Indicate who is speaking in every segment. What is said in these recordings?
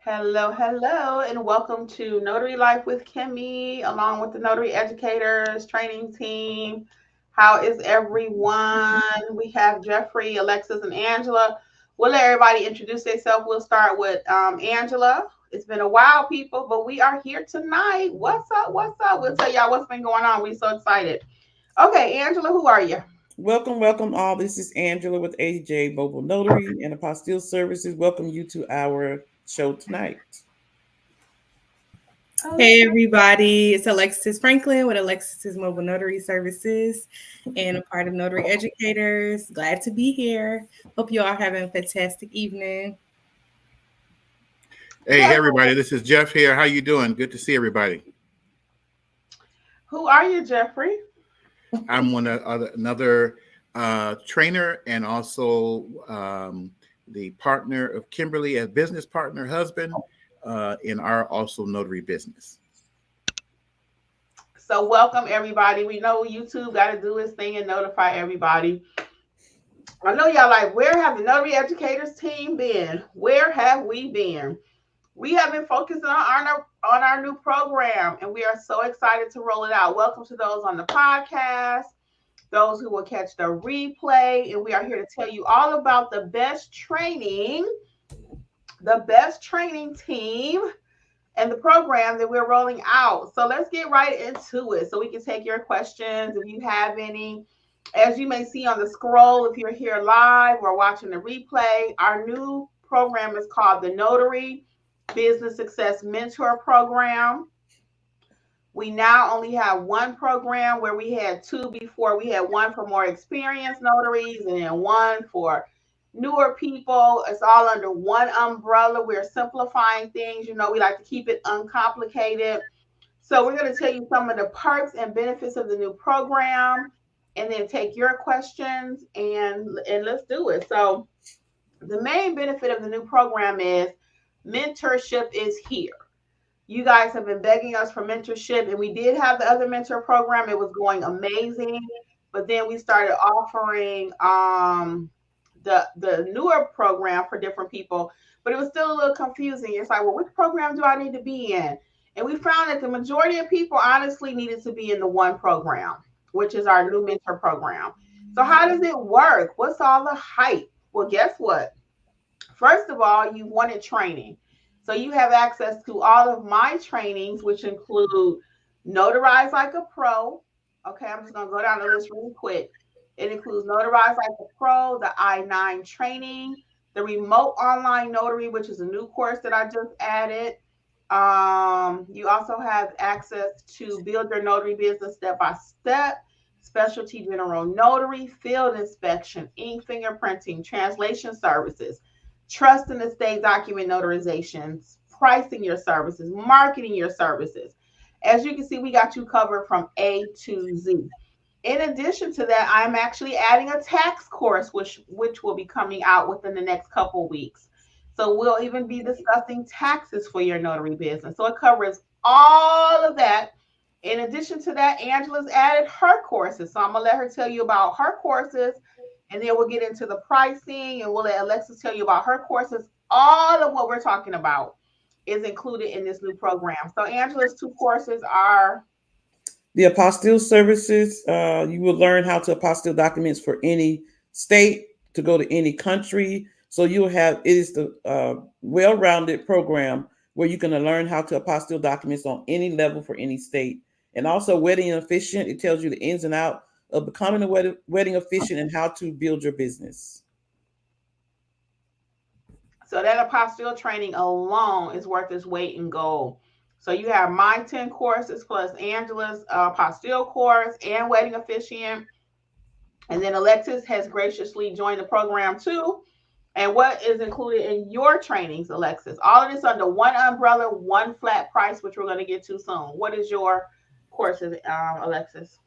Speaker 1: Hello, hello, and welcome to Notary Life with Kimmi, along with the Notary Educators Training Team. How is everyone? We have Jeffrey, Alexis, and Angela. We'll let everybody introduce themselves. We'll start with Angela. It's been a while, people, but we are here tonight. What's up? What's up? We'll tell y'all what's been going on. We're so excited. Okay, Angela, who are you?
Speaker 2: Welcome all. This is Angela with AJ Mobile Notary and Apostille Services. Welcome you to our show tonight.
Speaker 3: Hey everybody, it's Alexis Franklin with Alexis's Mobile Notary Services and a part of Notary Educators. Glad to be here. Hope you all having a fantastic evening.
Speaker 4: Hey everybody, this is Jeff here. How you doing? Good to see everybody.
Speaker 1: Who are you, Jeffrey?
Speaker 4: I'm another trainer and also the partner of Kimberly as business partner, husband in our also notary business.
Speaker 1: So welcome everybody. We know YouTube got to do its thing and notify everybody. I know y'all like, where have the Notary Educators team been? Where have we been? We have been focusing on our new program, and we are so excited to roll it out. Welcome to those on the podcast, those who will catch the replay, and we are here to tell you all about the best training team and the program that we're rolling out. So let's get right into it so we can take your questions if you have any. As you may see on the scroll, if you're here live or watching the replay, our new program is called the Notary Business Success Mentor Program. We now only have one program where we had two before. We had one for more experienced notaries and then one for newer people. It's all under one umbrella. We're simplifying things. You know, we like to keep it uncomplicated. So we're going to tell you some of the perks and benefits of the new program and then take your questions and let's do it. So the main benefit of the new program is mentorship is here. You guys have been begging us for mentorship, and we did have the other mentor program. It was going amazing, but then we started offering the newer program for different people, but it was still a little confusing. It's like, well, which program do I need to be in? And we found that the majority of people honestly needed to be in the one program, which is our new mentor program. So how does it work? What's all the hype? Well, guess what? First of all, you wanted training. So you have access to all of my trainings, which include Notarize Like a Pro. Okay, I'm just going to go down the list really quick. It includes Notarize Like a Pro, the I-9 training, the remote online notary, which is a new course that I just added. You also have access to Build Your Notary Business Step by Step, Specialty General Notary, Field Inspection, Ink Fingerprinting, Translation Services, Trust in Estate Document Notarizations, Pricing Your Services, Marketing Your Services. As you can see, we got you covered from A to Z. In addition to that, I'm actually adding a tax course, which will be coming out within the next couple weeks. So we'll even be discussing taxes for your notary business. So it covers all of that. In addition to that, Angela's added her courses. So I'm going to let her tell you about her courses, and then we'll get into the pricing, and we'll let Alexis tell you about her courses. All of what we're talking about is included in this new program. So Angela's two courses are
Speaker 2: the Apostille Services. You will learn how to apostille documents for any state, to go to any country. So you'll have, it is the well-rounded program where you can learn how to apostille documents on any level for any state. And also wedding officiant, it tells you the ins and outs of becoming a wedding officiant and how to build your business.
Speaker 1: So that apostille training alone is worth its weight in gold. So you have my 10 courses plus Angela's apostille course and wedding officiant. And then Alexis has graciously joined the program too. And what is included in your trainings, Alexis? All of this under one umbrella, one flat price, which we're going to get to soon. What is your courses, Alexis?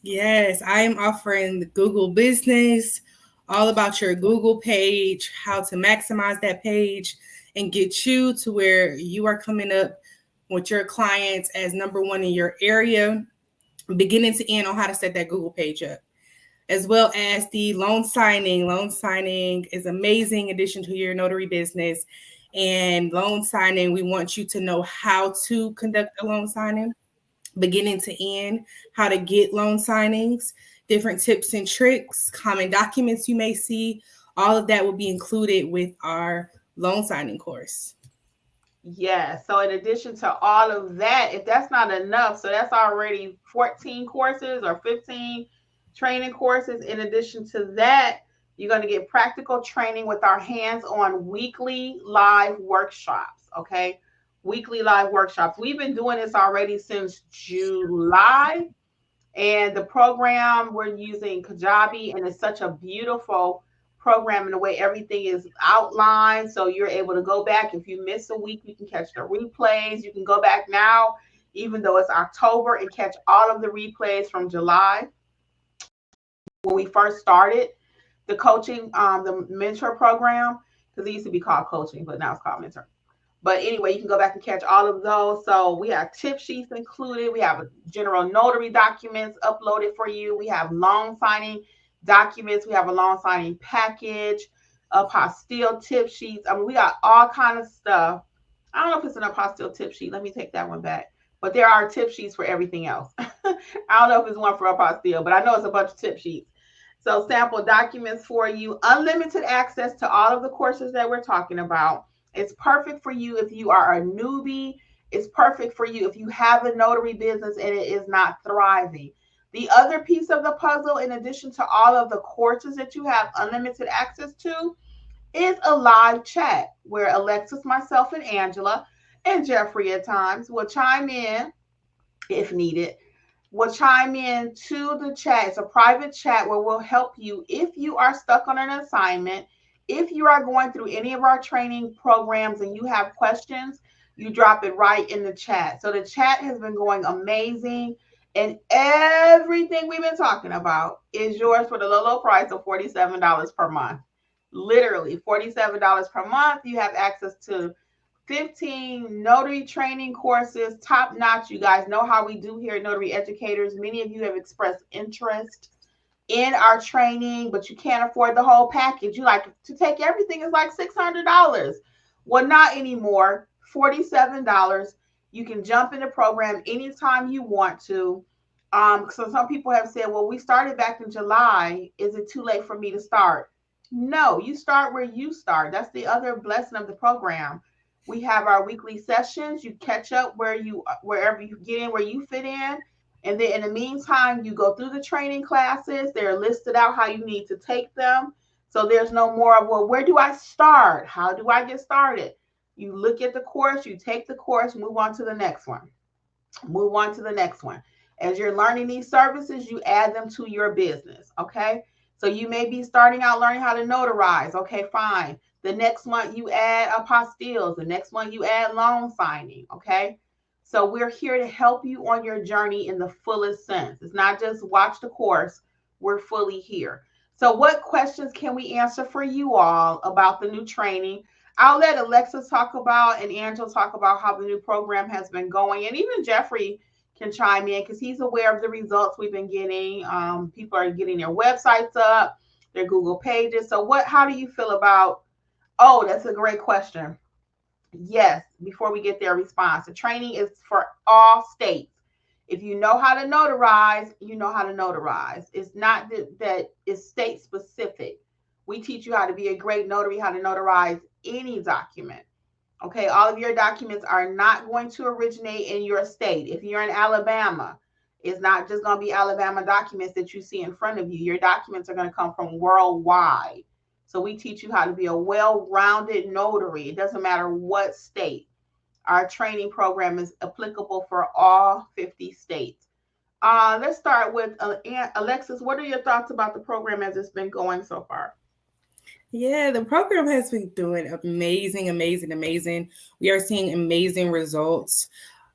Speaker 3: Yes, I am offering the Google Business, all about your Google page, how to maximize that page and get you to where you are coming up with your clients as number one in your area, beginning to end on how to set that Google page up, as well as the loan signing. Loan signing is amazing addition to your notary business. And loan signing, we want you to know how to conduct a loan signing, beginning to end, how to get loan signings, different tips and tricks, common documents you may see. All of that will be included with our loan signing course.
Speaker 1: Yeah. So in addition to all of that, if that's not enough, so that's already 14 courses or 15 training courses. In addition to that, you're going to get practical training with our hands-on weekly live workshops. Okay. Weekly live workshops. We've been doing this already since July. And the program, we're using Kajabi, and it's such a beautiful program in the way everything is outlined. So you're able to go back. If you miss a week, you can catch the replays. You can go back now, even though it's October, and catch all of the replays from July when we first started the coaching, the mentor program, because it used to be called coaching, but now it's called mentor. But anyway, you can go back and catch all of those. So we have tip sheets included. We have general notary documents uploaded for you. We have loan signing documents. We have a loan signing package, apostille tip sheets. I mean, we got all kind of stuff. I don't know if it's an apostille tip sheet. Let me take that one back. But there are tip sheets for everything else. I don't know if it's one for apostille, but I know it's a bunch of tip sheets. So sample documents for you, unlimited access to all of the courses that we're talking about. It's perfect for you if you are a newbie. It's perfect for you if you have a notary business and it is not thriving. The other piece of the puzzle, in addition to all of the courses that you have unlimited access to, is a live chat where Alexis, myself, and Angela, and Jeffrey at times will chime in if needed. Will chime in to the chat. It's a private chat where we'll help you if you are stuck on an assignment. If you are going through any of our training programs and you have questions, you drop it right in the chat. So the chat has been going amazing, and everything we've been talking about is yours for the low price of $47 per month. Literally $47 per month. You have access to 15 notary training courses, top notch. You guys know how we do here at Notary Educators. Many of you have expressed interest in our training, but you can't afford the whole package. You like to take everything is like $600. Well, not anymore. $47. You can jump in the program anytime you want to. So some people have said, well, we started back in July. Is it too late for me to start? No, you start where you start. That's the other blessing of the program. We have our weekly sessions. You catch up wherever you get in, where you fit in. And then in the meantime, you go through the training classes. They're listed out how you need to take them. So there's no more of, well, where do I start? How do I get started? You look at the course, you take the course, move on to the next one. Move on to the next one. As you're learning these services, you add them to your business, okay? So you may be starting out learning how to notarize. Okay, fine. The next month you add apostilles. The next month you add loan signing, okay? So we're here to help you on your journey in the fullest sense. It's not just watch the course. We're fully here. So what questions can we answer for you all about the new training? I'll let Alexa talk about and Angela talk about how the new program has been going. And even Jeffrey can chime in because he's aware of the results we've been getting. People are getting their websites up, their Google pages. So how do you feel about, oh, that's a great question. Yes, before we get their response, the training is for all states. If you know how to notarize, you know how to notarize. It's not that it's state specific. We teach you how to be a great notary, how to notarize any document. Okay, all of your documents are not going to originate in your state. If you're in Alabama, it's not just going to be Alabama documents that you see in front of you. Your documents are going to come from worldwide. So we teach you how to be a well-rounded notary. It doesn't matter what state. Our training program is applicable for all 50 states. Let's start with Alexis. What are your thoughts about the program as it's been going so far?
Speaker 3: Yeah, the program has been doing amazing. We are seeing amazing results.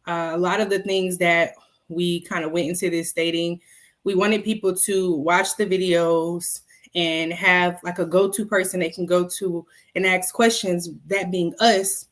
Speaker 3: A lot of the things that we kind of went into this stating, we wanted people to watch the videos and have like a go-to person they can go to and ask questions, that being us.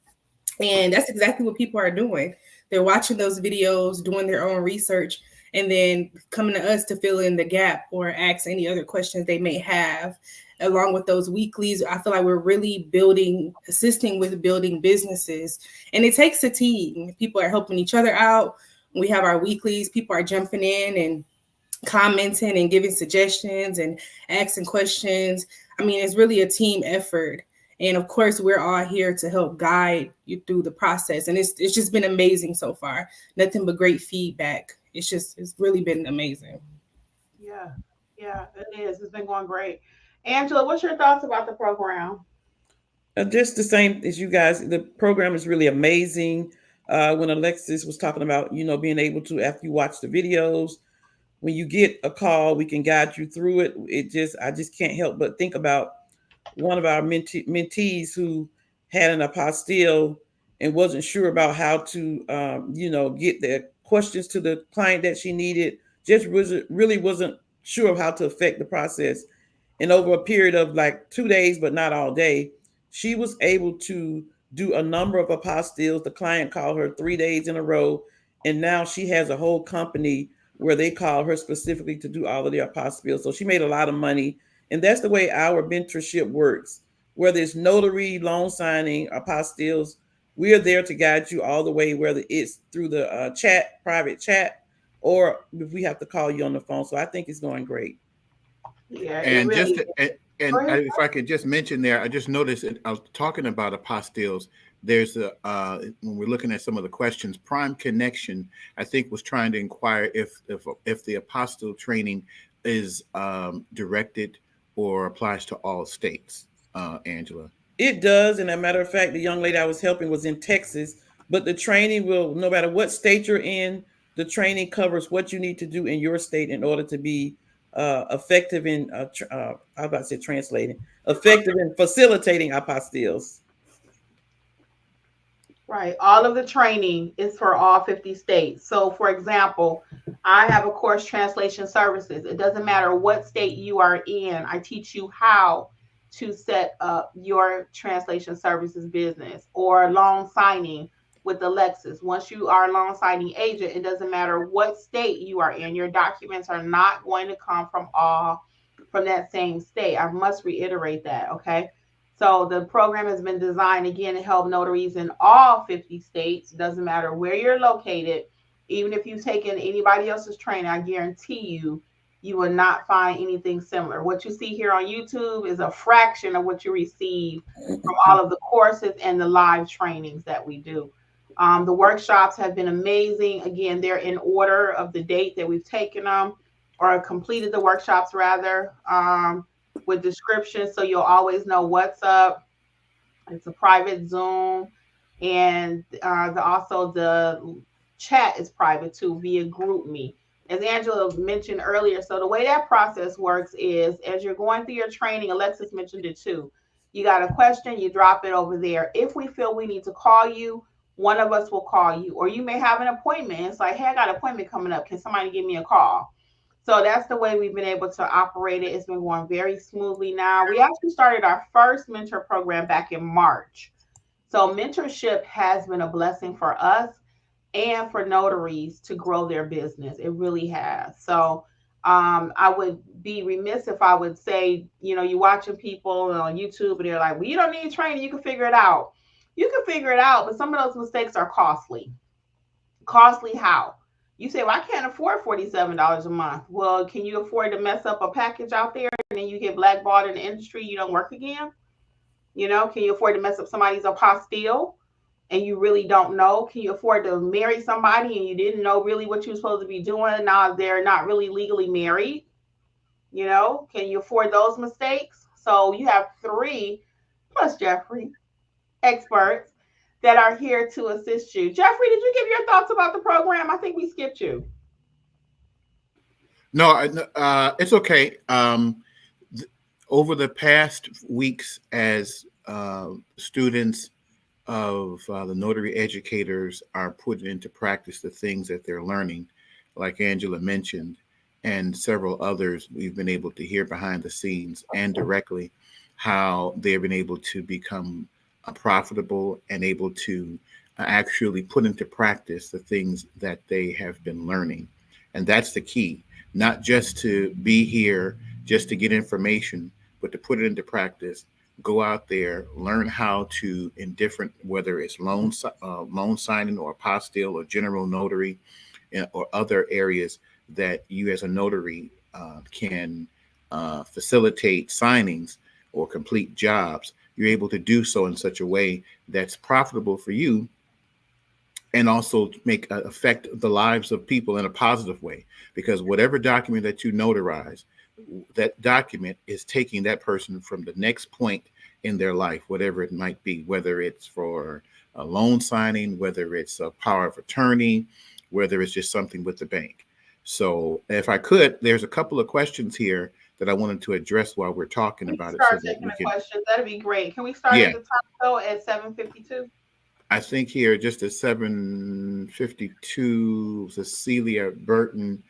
Speaker 3: And that's exactly what people are doing. They're watching those videos, doing their own research, and then coming to us to fill in the gap or ask any other questions they may have. along with those weeklies, I feel like we're really assisting with building businesses. And it takes a team. People are helping each other out. We have our weeklies. People are jumping in and commenting and giving suggestions and asking questions. I mean, it's really a team effort. And of course, we're all here to help guide you through the process. And it's just been amazing so far. Nothing but great feedback. It's really been amazing.
Speaker 1: Yeah, yeah, it is. It's been going great. Angela, what's your thoughts about the program?
Speaker 2: Just the same as you guys. The program is really amazing. When Alexis was talking about, being able to, after you watch the videos, when you get a call, we can guide you through it. I just can't help but think about one of our mentees who had an apostille and wasn't sure about how to, get the questions to the client that she needed. Just really wasn't sure of how to affect the process. And over a period of like 2 days, but not all day, she was able to do a number of apostilles. The client called her 3 days in a row, and now she has a whole company where they call her specifically to do all of their apostilles. So she made a lot of money, and that's the way our mentorship works. Whether it's notary, loan signing, apostilles, we are there to guide you all the way, whether it's through the private chat, or if we have to call you on the phone. So I think it's going great.
Speaker 1: Yeah, it
Speaker 4: And
Speaker 1: really
Speaker 4: just
Speaker 1: is.
Speaker 4: if I could just mention there, I just noticed I was talking about apostilles. There's when we're looking at some of the questions, Prime Connection, I think, was trying to inquire if the apostille training is directed or applies to all states. Angela.
Speaker 2: It does. And as a matter of fact, the young lady I was helping was in Texas, but the training will, no matter what state you're in, the training covers what you need to do in your state in order to be effective in, I was about to say translating, effective in facilitating apostilles.
Speaker 1: Right. All of the training is for all 50 states. So, for example, I have a course, Translation Services. It doesn't matter what state you are in, I teach you how to set up your translation services business, or loan signing with Alexis. Once you are a loan signing agent, it doesn't matter what state you are in, your documents are not going to come from that same state. I must reiterate that. Okay. So the program has been designed again to help notaries in all 50 states. It doesn't matter where you're located. Even if you've taken anybody else's training, I guarantee you will not find anything similar. What you see here on YouTube is a fraction of what you receive from all of the courses and the live trainings that we do. The workshops have been amazing. Again, they're in order of the date that we've taken them, or completed the workshops rather. With descriptions, so you'll always know what's up. It's a private Zoom, and also the chat is private too via GroupMe, as Angela mentioned earlier. So the way that process works is, as you're going through your training, Alexis mentioned it too. You got a question, you drop it over there. If we feel we need to call you, one of us will call you, or you may have an appointment. It's like, hey, I got an appointment coming up. Can somebody give me a call? So that's the way we've been able to operate it. It's been going very smoothly now. We actually started our first mentor program back in March. So mentorship has been a blessing for us and for notaries to grow their business. It really has. So I would be remiss if I would say, you're watching people on YouTube and they're like, well, you don't need training. You can figure it out. You can figure it out, but some of those mistakes are costly. Costly how? You say, well, I can't afford $47 a month. Well, can you afford to mess up a package out there and then you get blackballed in the industry? You don't work again? Can you afford to mess up somebody's apostille and you really don't know? Can you afford to marry somebody and you didn't know really what you were supposed to be doing? Now they're not really legally married. Can you afford those mistakes? So you have 3 plus Jeffrey experts that are here to assist you. Jeffrey, did you give your thoughts about the program? I think we skipped you.
Speaker 4: No, it's okay. Over the past weeks, as students of the notary educators are putting into practice the things that they're learning, like Angela mentioned, and several others, we've been able to hear behind the scenes and directly how they've been able to become profitable and able to actually put into practice the things that they have been learning. And that's the key, not just to be here, just to get information, but to put it into practice, go out there, learn how to, in different, whether it's loan signing or apostille or general notary or other areas that you as a notary can facilitate signings or complete jobs. You're able to do so in such a way that's profitable for you and also affect the lives of people in a positive way. Because whatever document that you notarize, that document is taking that person from the next point in their life, whatever it might be, whether it's for a loan signing, whether it's a power of attorney, whether it's just something with the bank. So if I could, there's a couple of questions here that I wanted to address while we're talking about it.
Speaker 1: Start taking the questions. That'd be great. Can we start at the top though at 7:52?
Speaker 4: I think here just at 7:52, Cecilia Burton,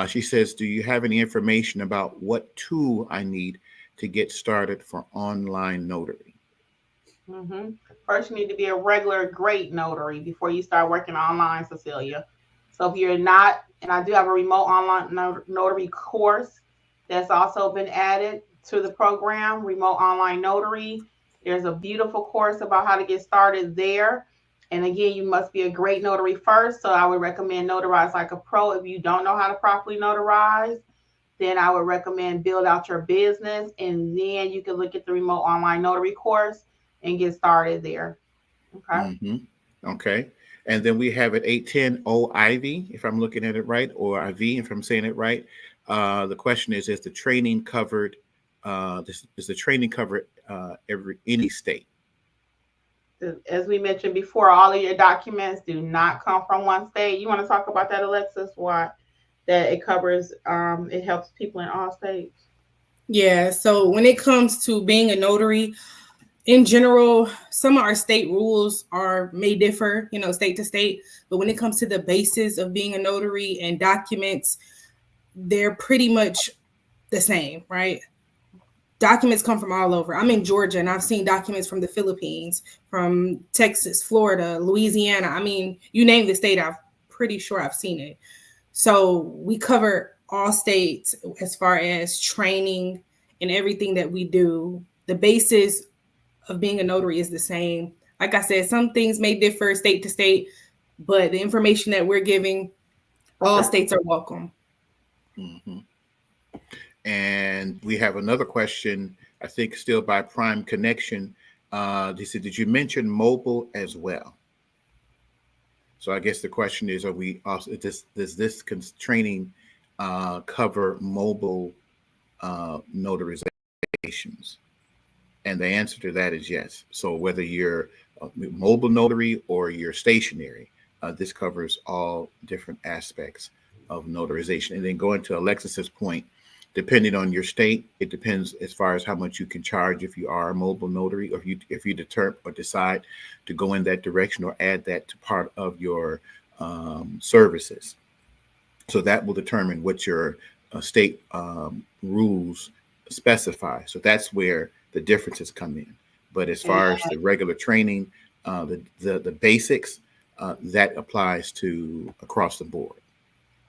Speaker 4: she says, do you have any information about what tool I need to get started for online notary?
Speaker 1: First, you need to be a regular great notary before you start working online, Cecilia. So if you're not, and I do have a remote online notary course that's also been added to the program, Remote Online Notary. There's a beautiful course about how to get started there. And again, you must be a great notary first. So I would recommend Notarize Like a Pro. If you don't know how to properly notarize, then I would recommend build out your business. And then you can look at the Remote Online Notary course and get started there. Okay.
Speaker 4: Okay. And then we have at 810 Ivy, if I'm looking at it right, or IV, if I'm saying it right. The question is the training covered? Is the training covered any state?
Speaker 1: As we mentioned before, all of your documents do not come from one state. You want to talk about that, Alexis? Why that it covers? It helps people in all states.
Speaker 3: Yeah. So when it comes to being a notary, in general, some of our state rules may differ, state to state. But when it comes to the basis of being a notary and documents, they're pretty much the same, right? Documents come from all over. I'm in Georgia and I've seen documents from the Philippines, from Texas, Florida, Louisiana. I mean, you name the state, I'm pretty sure I've seen it. So we cover all states as far as training and everything that we do. The basis of being a notary is the same. Like I said, some things may differ state to state, but the information that we're giving, all states are welcome.
Speaker 4: And we have another question, I think still by Prime Connection. They said, did you mention mobile as well? So I guess the question is, are we also, does this training cover mobile notarizations? And the answer to that is yes. So whether you're a mobile notary or you're stationary, this covers all different aspects of notarization. And then going to Alexis's point, depending on your state, it depends as far as how much you can charge if you are a mobile notary, or if you decide to go in that direction or add that to part of your services. So that will determine what your state rules specify. So that's where the differences come in. But as far as the regular training, the basics, that applies to across the board.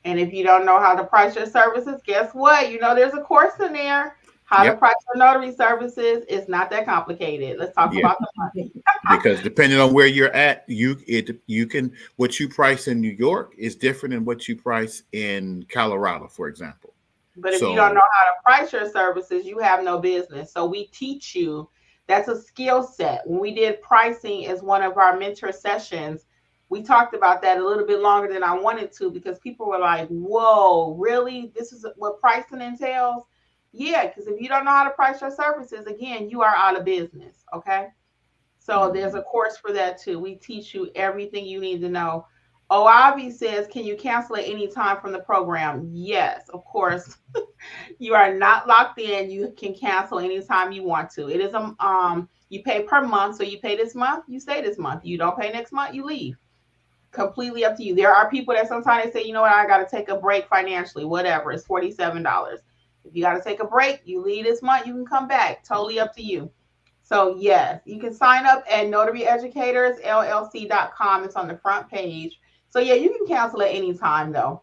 Speaker 1: And if you don't know how to price your services, guess what? There's a course in there. How to price your notary services. It's not that complicated. Let's talk about the money.
Speaker 4: Because depending on where you're at, you can what you price in New York is different than what you price in Colorado, for example.
Speaker 1: But if you don't know how to price your services, you have no business. So we teach you. That's a skill set. When we did pricing as one of our mentor sessions, we talked about that a little bit longer than I wanted to, because people were like, whoa, really? This is what pricing entails? Yeah, because if you don't know how to price your services, again, you are out of business, okay? So there's a course for that too. We teach you everything you need to know. Avi says, can you cancel at any time from the program? Yes, of course. You are not locked in. You can cancel anytime you want to. It is you pay per month. So you pay this month, you stay this month. You don't pay next month, you leave. Completely up to you. There are people that sometimes they say, you know what, I got to take a break financially, whatever. It's $47. If you got to take a break, you leave this month, you can come back. Totally up to you. So yes, you can sign up at notaryeducatorsllc.com. It's on the front page. So yeah, you can cancel at any time though.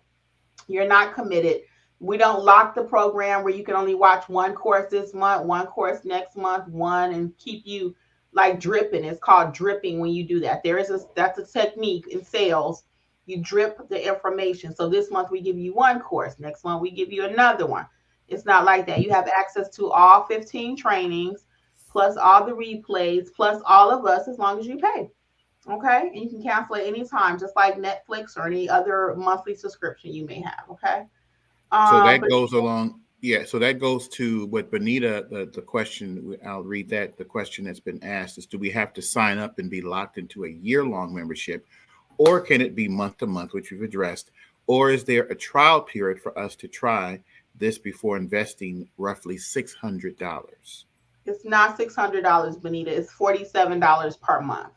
Speaker 1: You're not committed We don't lock the program where you can only watch one course this month, one course next month, one, and keep you like dripping. It's called dripping when you do that. That's a technique in sales. You drip the information. So this month we give you one course, next month we give you another one. It's not like that. You have access to all 15 trainings, plus all the replays, plus all of us as long as you pay. Okay. And you can cancel at any time, just like Netflix or any other monthly subscription you may have. Okay.
Speaker 4: So that
Speaker 1: But
Speaker 4: goes along. Yeah. So that goes to what Benita, the question, I'll read that. The question that's been asked is, do we have to sign up and be locked into a year-long membership, or can it be month to month, which we've addressed? Or is there a trial period for us to try this before investing roughly $600?
Speaker 1: it's not $600, Benita. It's $47 per month.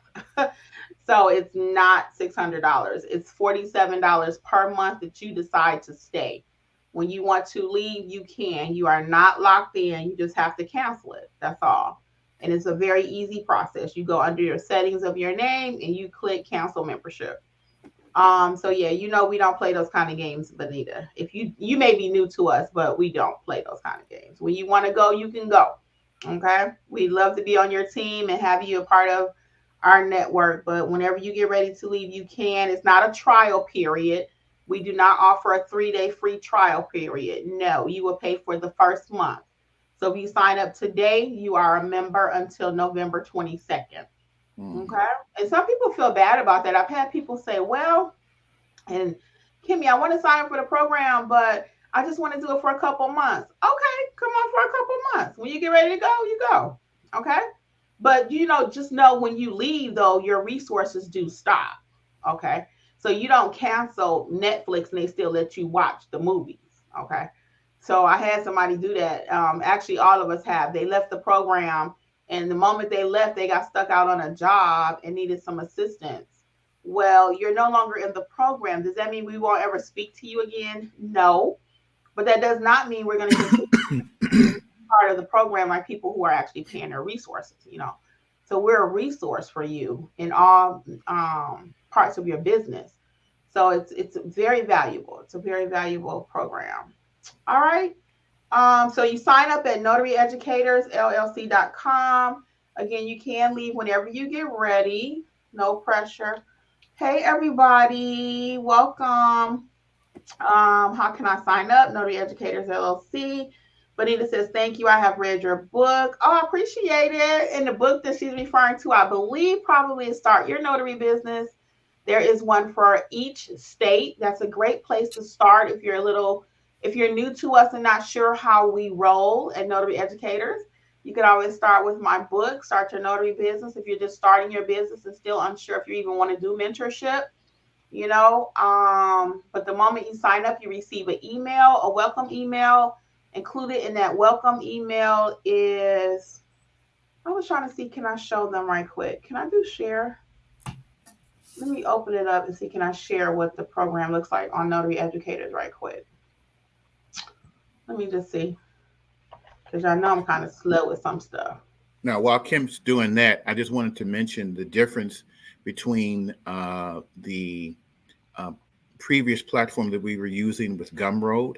Speaker 1: So it's not $600. It's $47 per month that you decide to stay. When you want to leave, you can. You are not locked in. You just have to cancel it. That's all. And it's a very easy process. You go under your settings of your name and you click cancel membership. So yeah, we don't play those kind of games, Benita. If you may be new to us, but we don't play those kind of games. When you want to go, you can go. Okay. We'd love to be on your team and have you a part of our network. But whenever you get ready to leave, you can. It's not a trial period. We do not offer a 3-day free trial period. No, you will pay for the first month. So if you sign up today, you are a member until November 22nd. Okay. And some people feel bad about that. I've had people say, well, and Kimmi, I want to sign up for the program, but I just want to do it for a couple months. Okay, come on for a couple months. When you get ready to go, you go. Okay. But just know when you leave, though, your resources do stop. Okay. So you don't cancel Netflix and they still let you watch the movies. Okay. So I had somebody do that. Actually, all of us have. They left the program, and the moment they left, they got stuck out on a job and needed some assistance. Well, you're no longer in the program. Does that mean we won't ever speak to you again? No. But that does not mean we're going to continue part of the program like people who are actually paying their resources. So we're a resource for you in all parts of your business. So it's very valuable. It's a very valuable program. All right. So you sign up at notaryeducatorsllc.com. Again, you can leave whenever you get ready. No pressure. Hey, everybody. Welcome. How can I sign up? Notary Educators LLC. Bonita says, thank you. I have read your book. Oh, I appreciate it. And the book that she's referring to, I believe, probably is Start Your Notary Business. There is one for each state. That's a great place to start if you're new to us and not sure how we roll at Notary Educators. You can always start with my book, Start Your Notary Business. If you're just starting your business and still unsure if you even want to do mentorship, but the moment you sign up, you receive an email, a welcome email. Included in that welcome email is, I was trying to see, can I show them right quick? Can I do share? Let me open it up and see, can I share what the program looks like on Notary Educators right quick? Let me just see, because I know I'm kind of slow with some stuff.
Speaker 4: Now, while Kim's doing that, I just wanted to mention the difference between the previous platform that we were using with Gumroad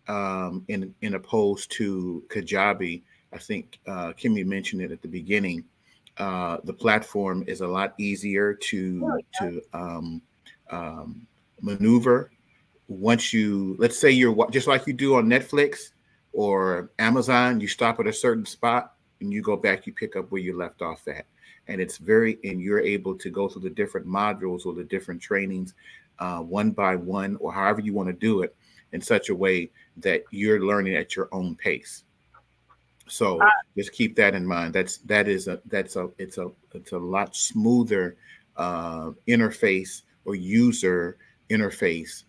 Speaker 4: in opposed to Kajabi. I think Kimmi mentioned it at the beginning. The platform is a lot easier to maneuver. Once let's say you're just like you do on Netflix or Amazon, you stop at a certain spot and you go back, you pick up where you left off at. And you're able to go through the different modules or the different trainings one by one, or however you want to do it, in such a way that you're learning at your own pace. So just keep that in mind. It's a lot smoother interface or user interface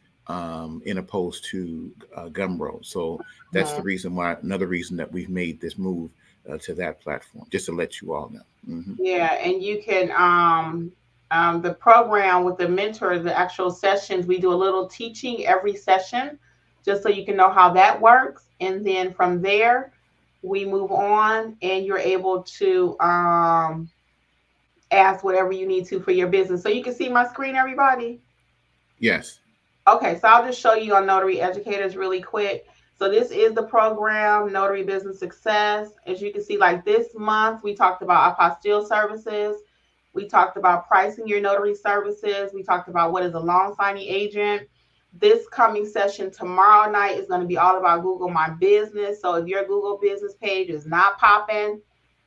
Speaker 4: in opposed to Gumroad. So that's another reason that we've made this move to that platform, just to let you all know. Mm-hmm.
Speaker 1: Yeah, and you can the program with the mentor, the actual sessions, we do a little teaching every session, just so you can know how that works, and then from there we move on, and you're able to ask whatever you need to for your business. So you can see my screen, everybody.
Speaker 4: Yes.
Speaker 1: Okay, so I'll just show you on Notary Educators really quick. So this is the program, Notary Business Success. As you can see, like this month, we talked about apostille services. We talked about pricing your notary services. We talked about what is a loan signing agent. This coming session tomorrow night is going to be all about Google My Business. So if your Google business page is not popping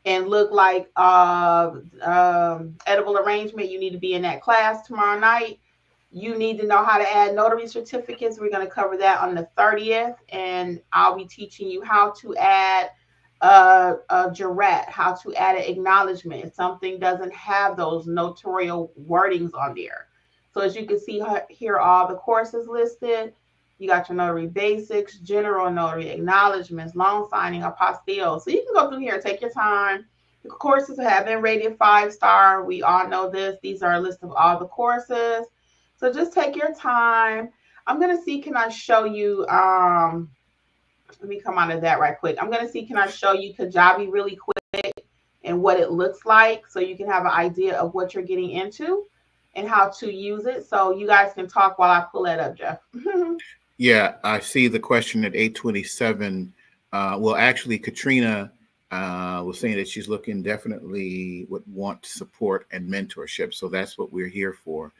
Speaker 1: and look like edible arrangement, you need to be in that class tomorrow night. You need to know how to add notary certificates. We're going to cover that on the 30th, and I'll be teaching you how to add a jurat, how to add an acknowledgement if something doesn't have those notarial wordings on there. So as you can see here, all the courses listed. You got your notary basics, general notary, acknowledgments, loan signing, apostille. So you can go through here and take your time. The courses have been rated 5-star. We all know this. These are a list of all the courses. So just take your time. I'm going to see, can I show you, let me come out of that right quick. I'm going to see, can I show you Kajabi really quick and what it looks like so you can have an idea of what you're getting into and how to use it. So you guys can talk while I pull that up, Jeff.
Speaker 4: Yeah, I see the question at 827. Well, actually, Katrina was saying that she's looking, definitely would want support and mentorship. So that's what we're here for,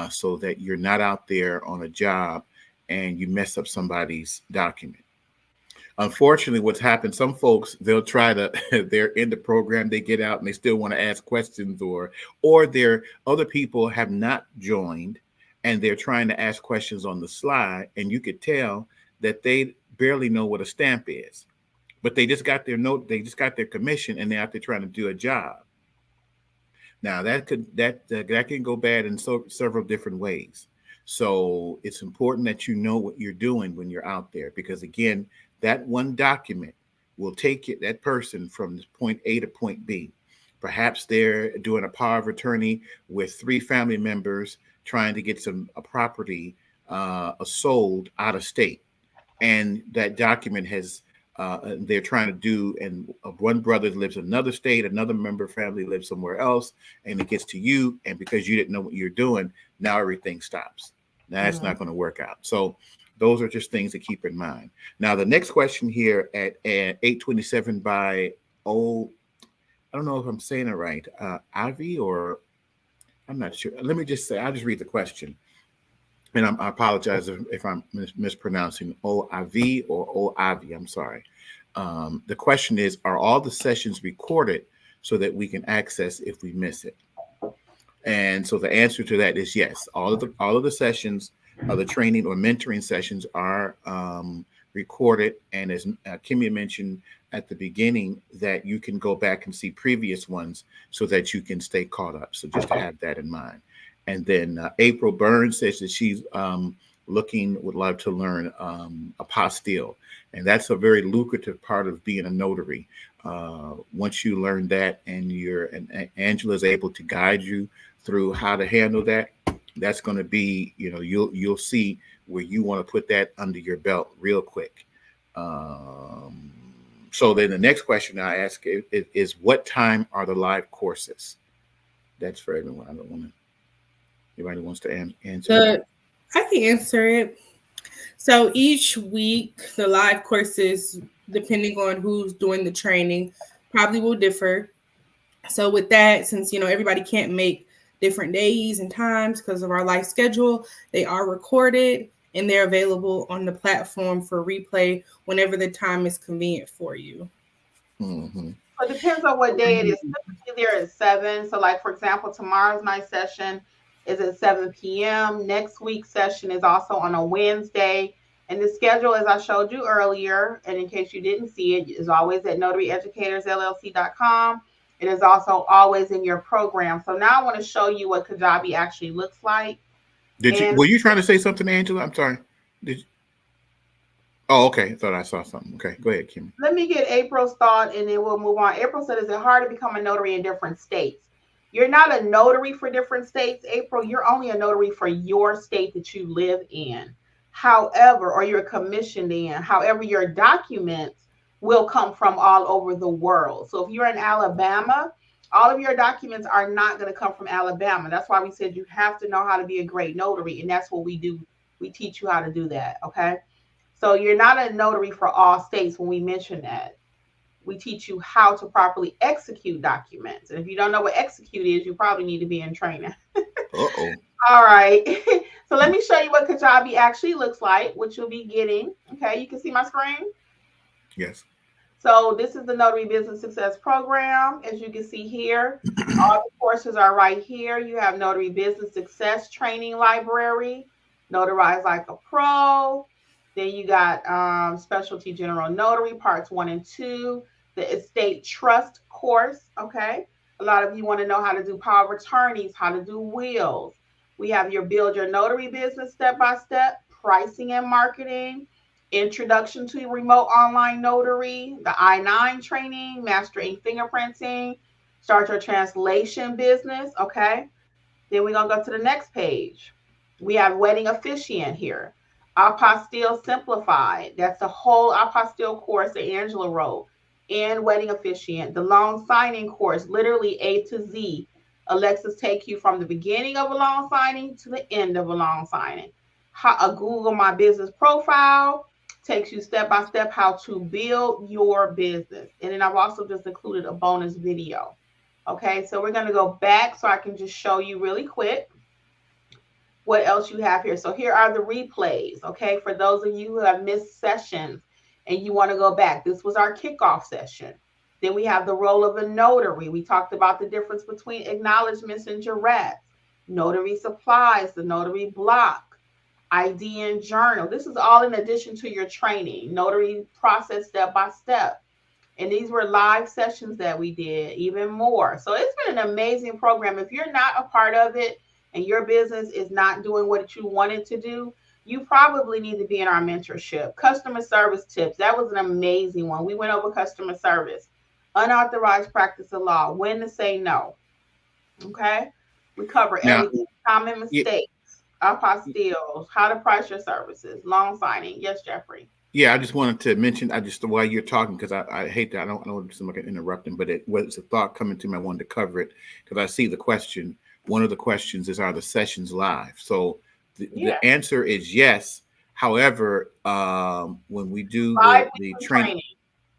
Speaker 4: so that you're not out there on a job and you mess up somebody's document. Unfortunately, what's happened, some folks, they'll try to, they're in the program, they get out and they still want to ask questions, or their other people have not joined and they're trying to ask questions on the slide, and you could tell that they barely know what a stamp is, but they just got their note, they just got their commission, and they're out there trying to do a job. Now that can go bad in several different ways. So it's important that you know what you're doing when you're out there, because again, that one document will take that person from point A to point B. Perhaps they're doing a power of attorney with 3 family members trying to get a property sold out of state, and that document has they're trying to do, and one brother lives in another state, another member family lives somewhere else, and it gets to you, and because you didn't know what you're doing, now everything stops. Now it's not going to work out. So those are just things to keep in mind. Now the next question here at 827 by I don't know if I'm saying it right, Avi, or I'm not sure. Let me just say, I'll just read the question. And I apologize if I'm mispronouncing O-I-V or O-I-V. I'm sorry. The question is, are all the sessions recorded so that we can access if we miss it? And so the answer to that is yes. All of the sessions, the training or mentoring sessions are recorded. And as Kimmi mentioned at the beginning, that you can go back and see previous ones so that you can stay caught up. So just to have that in mind. And then April Burns says that she's would love to learn apostille. And that's a very lucrative part of being a notary. Once you learn that, and Angela is able to guide you through how to handle that, that's going to be, you'll see where you want to put that under your belt real quick. So then the next question I ask is what time are the live courses? That's for everyone. I don't want to. Anybody wants to answer?
Speaker 3: I can answer it. So each week, the live courses, depending on who's doing the training, probably will differ. So with that, since everybody can't make different days and times because of our life schedule, they are recorded and they're available on the platform for replay whenever the time is convenient for you.
Speaker 1: Mm-hmm. So it depends on what day it is. Typically they're at 7. So like, for example, tomorrow's night session is at 7 p.m. Next week's session is also on a Wednesday. And the schedule, as I showed you earlier, and in case you didn't see it, is always at notaryeducatorsllc.com. It is also always in your program. So now I want to show you what Kajabi actually looks like.
Speaker 4: Were you trying to say something, Angela? I'm sorry. Did you? Oh, okay. I thought I saw something. Okay, go ahead, Kimmi.
Speaker 1: Let me get April's thought, and then we'll move on. April said, is it hard to become a notary in different states? You're not a notary for different states, April. You're only a notary for your state that you live in. However, or you're commissioned in. However, your documents will come from all over the world. So if you're in Alabama, all of your documents are not going to come from Alabama. That's why we said you have to know how to be a great notary. And that's what we do. We teach you how to do that. Okay. So you're not a notary for all states when we mention that. We teach you how to properly execute documents. And if you don't know what execute is, you probably need to be in training.
Speaker 4: Uh-oh.
Speaker 1: All right. So let me show you what Kajabi actually looks like, which you'll be getting. Okay, you can see my screen.
Speaker 4: Yes.
Speaker 1: So this is the Notary Business Success Program. As you can see here, all the courses are right here. You have Notary Business Success Training Library, Notarize Like a Pro. Then you got Specialty General Notary Parts 1 and 2, the Estate Trust course, okay? A lot of you want to know how to do power of attorneys, how to do wills. We have your Build Your Notary Business Step-by-Step, Pricing and Marketing, Introduction to Remote Online Notary, the I-9 training, Mastering Fingerprinting, Start Your Translation Business, okay? Then we're going to go to the next page. We have Wedding Officiant here. Apostille Simplified. That's the whole Apostille course that Angela wrote. And Wedding Officiant. The loan signing course, literally A to Z. Alexis take you from the beginning of a loan signing to the end of a loan signing. A Google My Business profile takes you step by step how to build your business. And then I've also just included a bonus video. Okay, so we're going to go back so I can just show you really quick what else you have here. So here are the replays, okay, for those of you who have missed sessions and you want to go back. This was our kickoff session. Then we have the role of a notary. We talked about the difference between acknowledgments and jurats, notary supplies, the notary block, ID and journal. This is all in addition to your training, notary process step by step. And these were live sessions that we did, even more. So it's been an amazing program. If you're not a part of it and your business is not doing what you wanted to do, you probably need to be in our mentorship. Customer service tips. That was an amazing one. We went over customer service, unauthorized practice of law, when to say no. Okay. We cover everything. Common mistakes, apostilles, how to price your services, loan signing. Yes, Jeffrey.
Speaker 4: Yeah, I just wanted to mention, while you're talking, because I hate that, I don't want to seem like I'm interrupting, but it was a thought coming to me. I wanted to cover it because I see the question. One of the questions is, are the sessions live? So the answer is yes. However, when we do the training,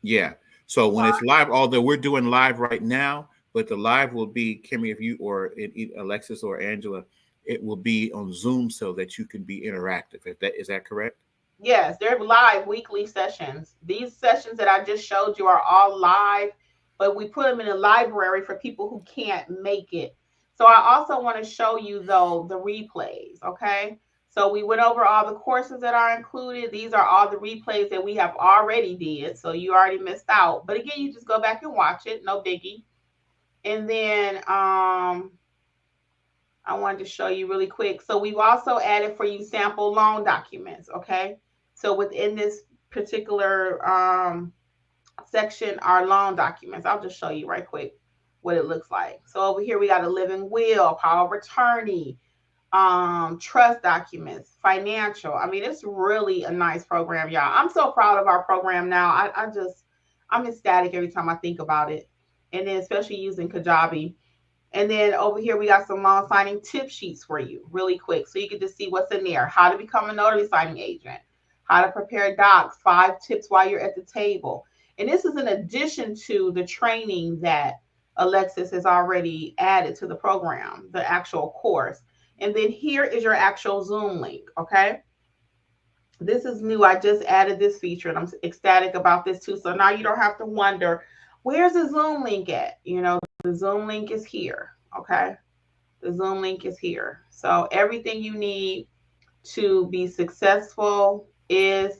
Speaker 4: yeah. So when it's live, although we're doing live right now, but the live will be, Kimmi, if you or Alexis or Angela, it will be on Zoom so that you can be interactive. Is that correct?
Speaker 1: Yes, they're live weekly sessions. These sessions that I just showed you are all live, but we put them in a library for people who can't make it. So I also want to show you, though, the replays, okay? So we went over all the courses that are included. These are all the replays that we have already did, so you already missed out. But again, you just go back and watch it, no biggie. And then I wanted to show you really quick. So we've also added for you sample loan documents, okay? So within this particular section are loan documents. I'll just show you right quick what it looks like. So over here we got a living will, power of attorney, trust documents, financial. I mean, it's really a nice program, y'all. I'm so proud of our program now. I'm ecstatic every time I think about it. And then especially using Kajabi. And then over here, we got some loan signing tip sheets for you really quick. So you can just see what's in there. How to become a notary signing agent, how to prepare docs, 5 tips while you're at the table. And this is in addition to the training that Alexis has already added to the program, the actual course. And then here is your actual Zoom link, okay? This is new. I just added this feature and I'm ecstatic about this too. So now you don't have to wonder, where's the Zoom link at? You know, the Zoom link is here, okay? The Zoom link is here. So everything you need to be successful is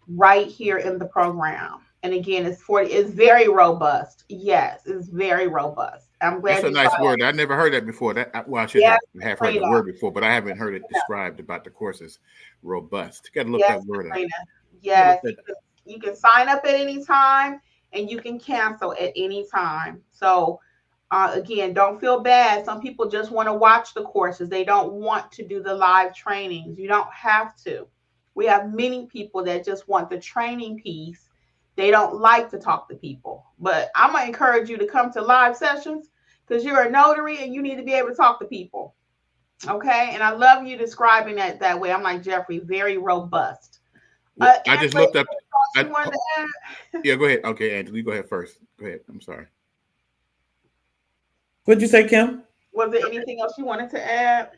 Speaker 1: right here in the program. And again, it's very robust. Yes, it's very robust. I'm glad.
Speaker 4: That's a nice word. I never heard that before. I should have heard the word before, but I haven't heard it described about the courses. Robust. You got to look that word up.
Speaker 1: Yes, you can sign up at any time and you can cancel at any time. So again, don't feel bad. Some people just want to watch the courses. They don't want to do the live trainings. You don't have to. We have many people that just want the training piece. They don't like to talk to people. But I'm going to encourage you to come to live sessions because you're a notary and you need to be able to talk to people. Okay? And I love you describing that way. I'm like, Jeffrey, very robust.
Speaker 4: I just
Speaker 1: Angela,
Speaker 4: looked up.
Speaker 1: you
Speaker 4: I,
Speaker 1: wanted to add?
Speaker 4: yeah, go ahead. Okay, Angela, you go ahead first. Go ahead. I'm sorry.
Speaker 2: What'd you say, Kim?
Speaker 1: Was there anything else you wanted to add?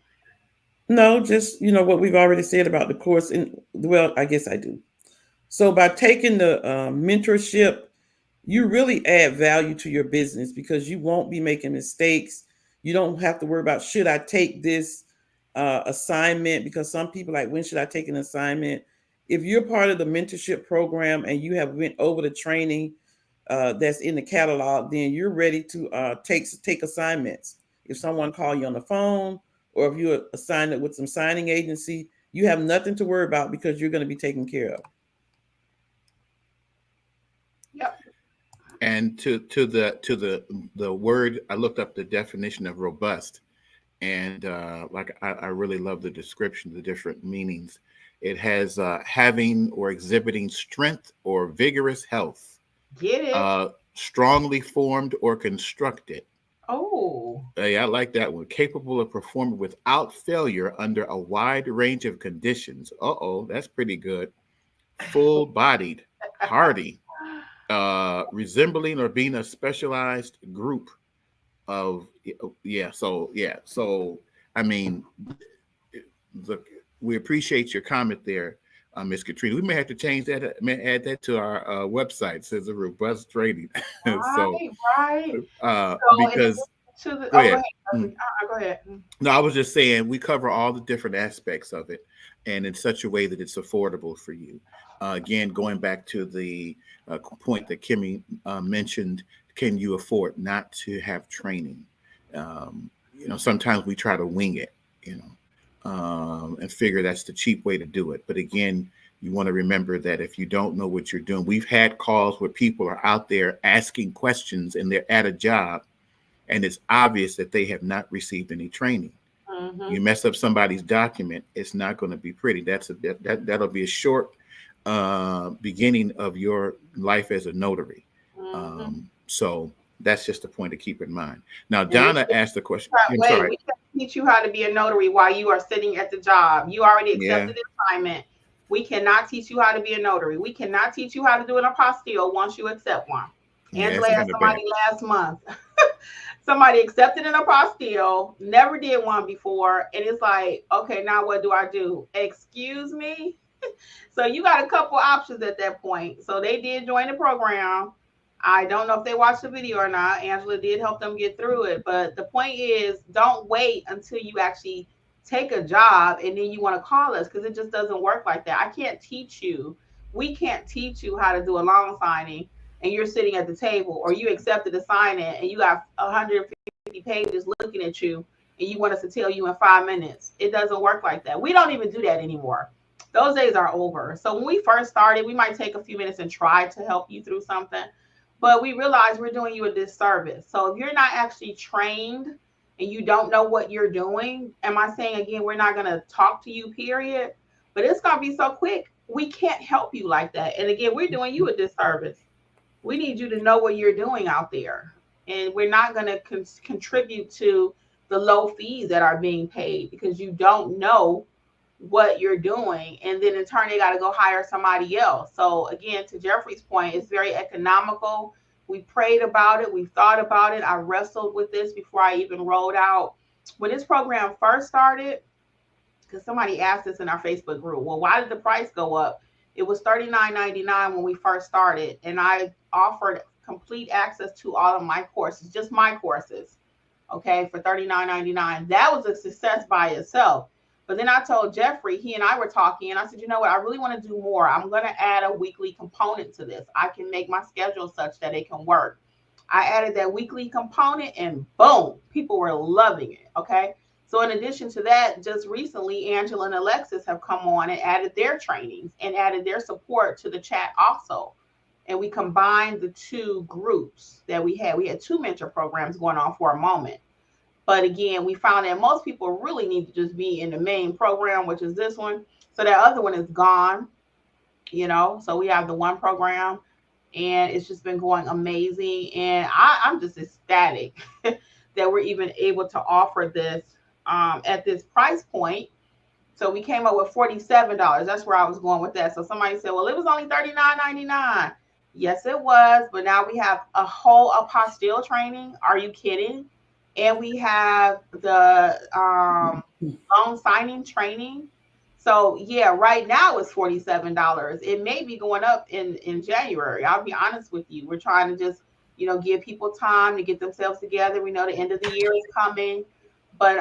Speaker 2: No, just what we've already said about the course. And well, I guess I do. So by taking the mentorship, you really add value to your business because you won't be making mistakes. You don't have to worry about should I take this assignment, because some people like, when should I take an assignment? If you're part of the mentorship program and you have went over the training that's in the catalog, then you're ready to take assignments. If someone call you on the phone, or if you're assigned with some signing agency, you have nothing to worry about because you're going to be taken care of.
Speaker 1: Yep.
Speaker 4: And to the word, I looked up the definition of robust, and like I really love the description, the different meanings. It has having or exhibiting strength or vigorous health,
Speaker 1: Get it?
Speaker 4: strongly formed or constructed.
Speaker 1: Oh.
Speaker 4: Hey, I like that one. Capable of performing without failure under a wide range of conditions. Uh-oh, that's pretty good. Full-bodied, hardy, resembling or being a specialized group of, so I mean, the we appreciate your comment there, Miss Katrina. We may have to change that, may add that to our website. It says a robust training. So
Speaker 1: Right, right. So in
Speaker 4: because
Speaker 1: addition to the,
Speaker 4: go
Speaker 1: oh, go
Speaker 4: ahead.
Speaker 1: ahead,
Speaker 4: Mm.
Speaker 1: Jeffrey. Go ahead.
Speaker 4: No, I was just saying we cover all the different aspects of it, and in such a way that it's affordable for you. Again, going back to the point that Kimmi mentioned, can you afford not to have training? Sometimes we try to wing it, and figure that's the cheap way to do it. But again, you want to remember that if you don't know what you're doing, we've had calls where people are out there asking questions and they're at a job, and it's obvious that they have not received any training.
Speaker 1: Mm-hmm.
Speaker 4: You mess up somebody's document, it's not going to be pretty. That'll be a short beginning of your life as a notary.
Speaker 1: Mm-hmm.
Speaker 4: So that's just a point to keep in mind. Now,
Speaker 1: And we
Speaker 4: Donna asked the question. I'm
Speaker 1: wait,
Speaker 4: sorry.
Speaker 1: we can teach you how to be a notary while you are sitting at the job. You already
Speaker 4: Yeah.
Speaker 1: accepted the assignment. We cannot teach you how to be a notary. We cannot teach you how to do an apostille once you accept one.
Speaker 4: Yeah,
Speaker 1: Angela
Speaker 4: it's
Speaker 1: had
Speaker 4: kind of bad.
Speaker 1: somebody last month. Somebody accepted an apostille, never did one before, and it's like, okay, now what do I do? Excuse me. So you got a couple options at that point. So they did join the program. I don't know if they watched the video or not. Angela did help them get through it. But the point is, don't wait until you actually take a job and then you want to call us, because it just doesn't work like that. I can't teach you. We can't teach you how to do a loan signing and you're sitting at the table, or you accepted a signing and you got 150 pages looking at you and you want us to tell you in 5 minutes. It doesn't work like that. We don't even do that anymore. Those days are over. So when we first started, we might take a few minutes and try to help you through something, but we realize we're doing you a disservice. So if you're not actually trained and you don't know what you're doing, am I saying again, we're not going to talk to you, period? But it's going to be so quick, we can't help you like that. And again, we're doing you a disservice. We need you to know what you're doing out there. And we're not going to contribute to the low fees that are being paid because you don't know what you're doing, and then in turn they got to go hire somebody else. So again, to Jeffrey's point, it's very economical. We prayed about it, we thought about it. I wrestled with this before I even rolled out. When this program first started, because somebody asked us in our Facebook group, well, why did the price go up? It was $39.99 when we first started, and I offered complete access to all of my courses, just my courses, okay, for $39.99. That was a success by itself. But then I told Jeffrey, he and I were talking, and I said, you know what? I really want to do more. I'm going to add a weekly component to this. I can make my schedule such that it can work. I added that weekly component, and boom, people were loving it. Okay. So, in addition to that, just recently, Angela and Alexis have come on and added their trainings and added their support to the chat also. And we combined the two groups that we had. We had two mentor programs going on for a moment. But again, we found that most people really need to just be in the main program, which is this one. So that other one is gone, So we have the one program, and it's just been going amazing. And I'm just ecstatic that we're even able to offer this at this price point So we came up with $47. That's where I was going with that. So somebody said, well, it was only $39.99. Yes, it was. But now we have a whole apostille training. Are you kidding? And we have the loan signing training. So yeah, right now it's $47. It may be going up in January. I'll be honest with you. We're trying to just, give people time to get themselves together. We know the end of the year is coming, but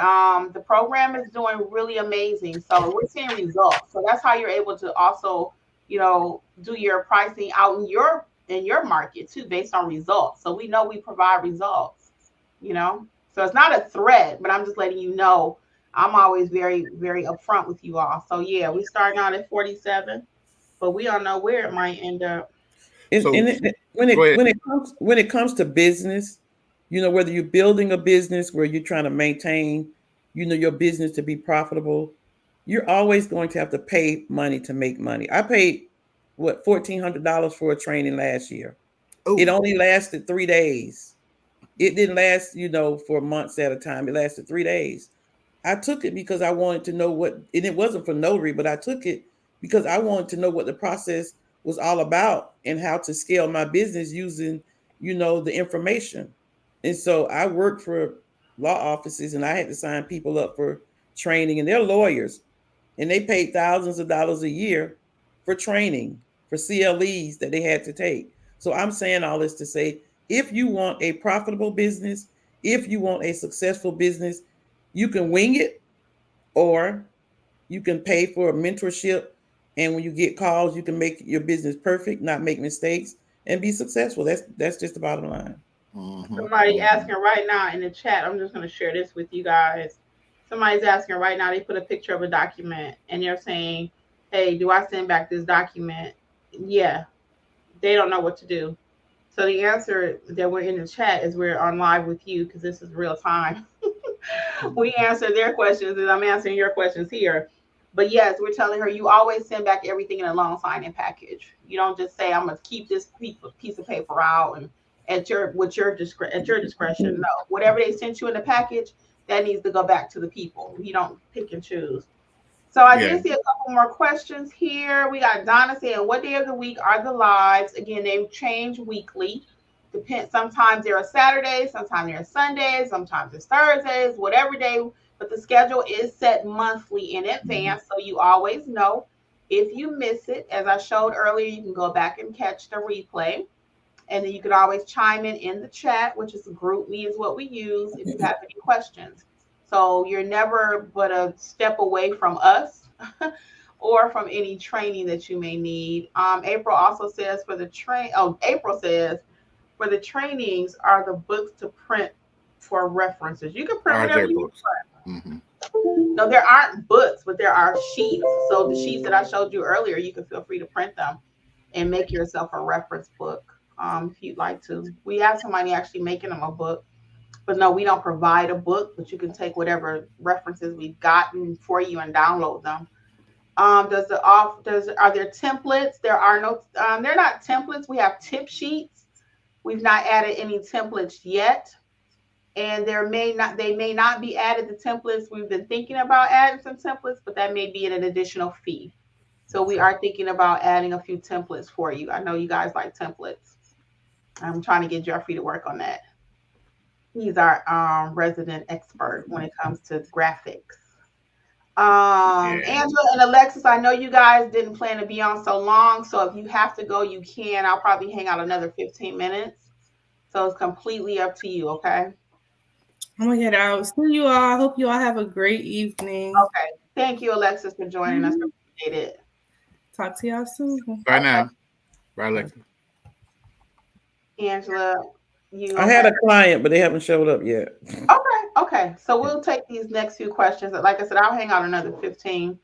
Speaker 1: the program is doing really amazing. So we're seeing results. So that's how you're able to also, do your pricing out in your market too, based on results. So we know we provide results, you know. So it's not a threat, but I'm just letting you know I'm always very, very upfront with you all. So yeah, we starting out at 47, but we don't know where it might end up.
Speaker 4: So
Speaker 2: When
Speaker 4: go
Speaker 2: it
Speaker 4: ahead.
Speaker 2: comes to business, whether you're building a business where you're trying to maintain, your business to be profitable, you're always going to have to pay money to make money. I paid what $1,400 for a training last year. It
Speaker 4: Oh,
Speaker 2: only lasted 3 days. It didn't last, for months at a time. It lasted 3 days. I took it because I wanted to know what, and it wasn't for notary, but I took it because I wanted to know what the process was all about and how to scale my business using, the information. And so I worked for law offices and I had to sign people up for training, and they're lawyers and they paid thousands of dollars a year for training for CLEs that they had to take. So I'm saying all this to say, if you want a profitable business, if you want a successful business, you can wing it, or you can pay for a mentorship. And when you get calls, you can make your business perfect, not make mistakes, and be successful. That's just the bottom line.
Speaker 1: Somebody asking right now in the chat. I'm just going to share this with you guys. Somebody's asking right now. They put a picture of a document and they're saying, "Hey, do I send back this document?" Yeah, they don't know what to do. So the answer that we're in the chat is we're on live with you because this is real time. We answer their questions and I'm answering your questions here. But yes, we're telling her you always send back everything in a loan signing package. You don't just say I'm gonna keep this piece of paper out and at your discretion. No, whatever they sent you in the package, that needs to go back to the people. You don't pick and choose. So I
Speaker 4: yeah.
Speaker 1: did see a couple more questions here. We got Donna saying, "What day of the week are the lives?" Again, they change weekly. Depend. Sometimes there are Saturdays, sometimes there are Sundays, sometimes it's Thursdays, whatever day. But the schedule is set monthly in advance, so you always know. If you miss it, as I showed earlier, you can go back and catch the replay. And then you can always chime in the chat, which is group me is what we use if you have any questions. So you're never but a step away from us or from any training that you may need. April also says for the train. Oh, April says for the trainings are the books to print for references. You can print
Speaker 4: Are
Speaker 1: whatever
Speaker 4: there
Speaker 1: you
Speaker 4: books? Mm-hmm.
Speaker 1: no, there aren't books, but there are sheets. So the sheets that I showed you earlier, you can feel free to print them and make yourself a reference book if you'd like to. We have somebody actually making them a book, but no, we don't provide a book, but you can take whatever references we've gotten for you and download them. Are there templates? There are no. They're not templates. We have tip sheets. We've not added any templates yet, and they may not be added the templates. We've been thinking about adding some templates, but that may be at an additional fee. So we are thinking about adding a few templates for you. I know you guys like templates. I'm trying to get Jeffrey to work on that. He's our resident expert when it comes to graphics.
Speaker 4: Yeah.
Speaker 1: Angela and Alexis, I know you guys didn't plan to be on so long, so if you have to go, you can. I'll probably hang out another 15 minutes. So it's completely up to you, okay?
Speaker 3: I'm gonna get out. See you all. I hope you all have a great evening.
Speaker 1: Okay. Thank you, Alexis, for joining us. Appreciate it.
Speaker 3: Talk to y'all soon.
Speaker 4: Bye
Speaker 1: Okay.
Speaker 4: now. Bye, Alexa.
Speaker 1: Angela, you
Speaker 2: I
Speaker 1: okay?
Speaker 2: had a client, but they haven't showed up yet.
Speaker 1: Okay. So we'll take these next few questions. Like I said, I'll hang out another 15.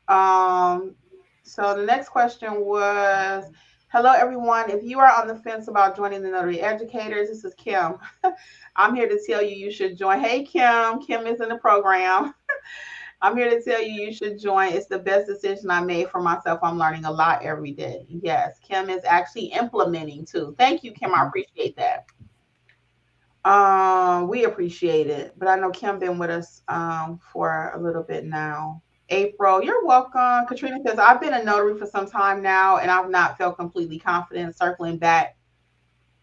Speaker 1: Um, so the next question was, hello everyone. If you are on the fence about joining the Notary Educators, this is Kim. I'm here to tell you you should join. Hey Kim, Kim is in the program. I'm here to tell you you should join. It's the best decision I made for myself. I'm learning a lot every day. Yes, Kim is actually implementing too. Thank you, Kim. I appreciate that. We appreciate it. But I know Kim been with us for a little bit now. April, you're welcome. Katrina says, I've been a notary for some time now, and I've not felt completely confident circling back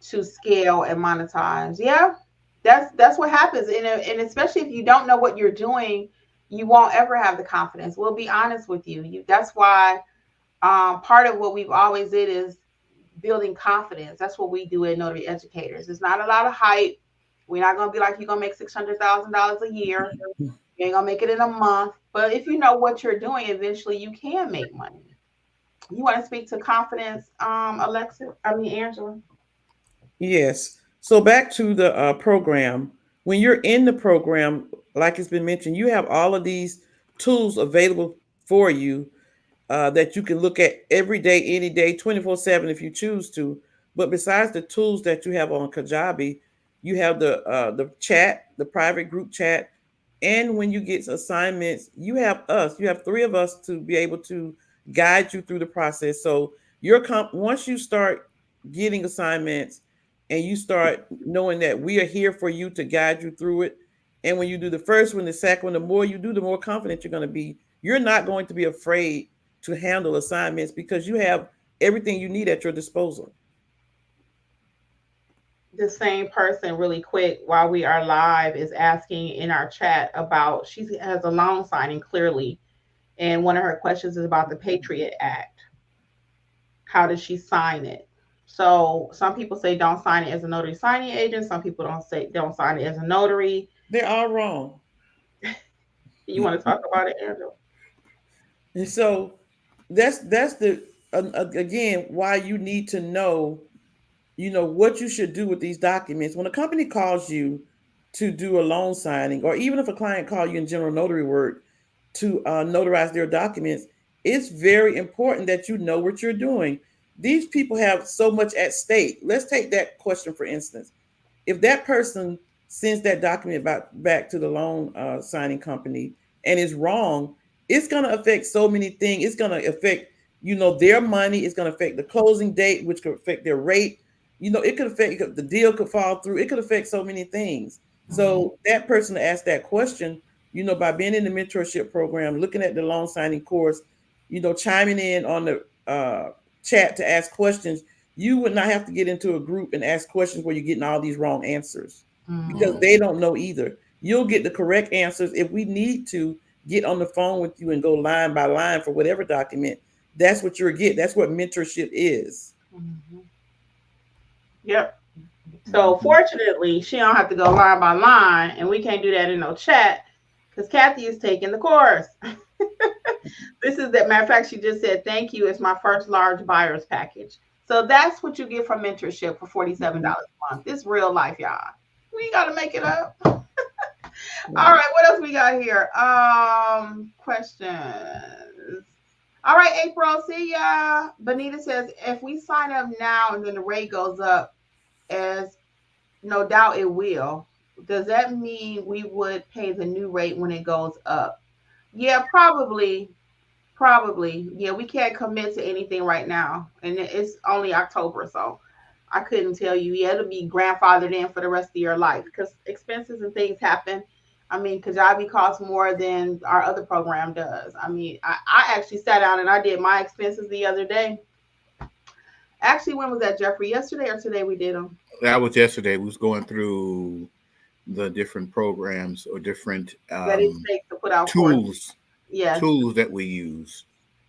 Speaker 1: to scale and monetize. Yeah, that's what happens. And especially if you don't know what you're doing, you won't ever have the confidence. We'll be honest with you. That's why part of what we've always did is building confidence. That's what we do at Notary Educators. It's not a lot of hype. We're not gonna be like, you're gonna make $600,000 a year. You ain't gonna make it in a month. But if you know what you're doing, eventually you can make money. You want to speak to confidence, Alexa? I mean, Angela.
Speaker 2: Yes. So back to the program. When you're in the program, like it's been mentioned, you have all of these tools available for you that you can look at every day, any day, 24/7 if you choose to. But besides the tools that you have on Kajabi, you have the chat, the private group chat, and when you get assignments, you have us. You have three of us to be able to guide you through the process. So once you start getting assignments and you start knowing that we are here for you to guide you through it, and when you do the first one, the second one, the more you do, the more confident you're going to be. You're not going to be afraid to handle assignments because you have everything you need at your disposal.
Speaker 1: The same person, really quick, while we are live, is asking in our chat about, she has a loan signing clearly, and one of her questions is about the Patriot Act. How does she sign it? So some people say don't sign it as a notary signing agent. Some people don't sign it as a notary.
Speaker 2: They're all wrong.
Speaker 1: You want to talk about it, Angela?
Speaker 2: And so that's the again why you need to know, what you should do with these documents. When a company calls you to do a loan signing, or even if a client call you in general notary work to notarize their documents, it's very important that you know what you're doing. These people have so much at stake. Let's take that question for instance. If that person sends that document back to the loan signing company and is wrong, it's going to affect so many things. It's going to affect, their money. It's going to affect the closing date, which could affect their rate. It could affect, the deal could fall through. It could affect so many things. So that person asked that question, by being in the mentorship program, looking at the loan signing course, chiming in on the chat to ask questions, you would not have to get into a group and ask questions where you're getting all these wrong answers because they don't know either. You'll get the correct answers. If we need to get on the phone with you and go line by line for whatever document, that's what you'll get. That's what mentorship is.
Speaker 1: Mm-hmm. Yep. So fortunately, she don't have to go line by line, and we can't do that in no chat because Kathy is taking the course. This is that matter of fact, she just said, thank you. It's my first large buyer's package. So that's what you get from mentorship for $47 a month. It's real life, y'all. We got to make it up. All right, what else we got here? Questions. All right, April, see ya. Benita says, if we sign up now and then the rate goes up, as no doubt it will, does that mean we would pay the new rate when it goes up? Yeah, probably. Probably. Yeah, we can't commit to anything right now. And it's only October, so I couldn't tell you. Yeah, it'll be grandfathered in for the rest of your life because expenses and things happen. I mean, Kajabi costs more than our other program does. I mean, I actually sat down and I did my expenses the other day. Actually, when was that, Jeffrey? Yesterday or today we did them?
Speaker 4: That was yesterday. We was going through the different programs or different
Speaker 1: that it takes to put out
Speaker 4: tools.
Speaker 1: Yes.
Speaker 4: Tools that we use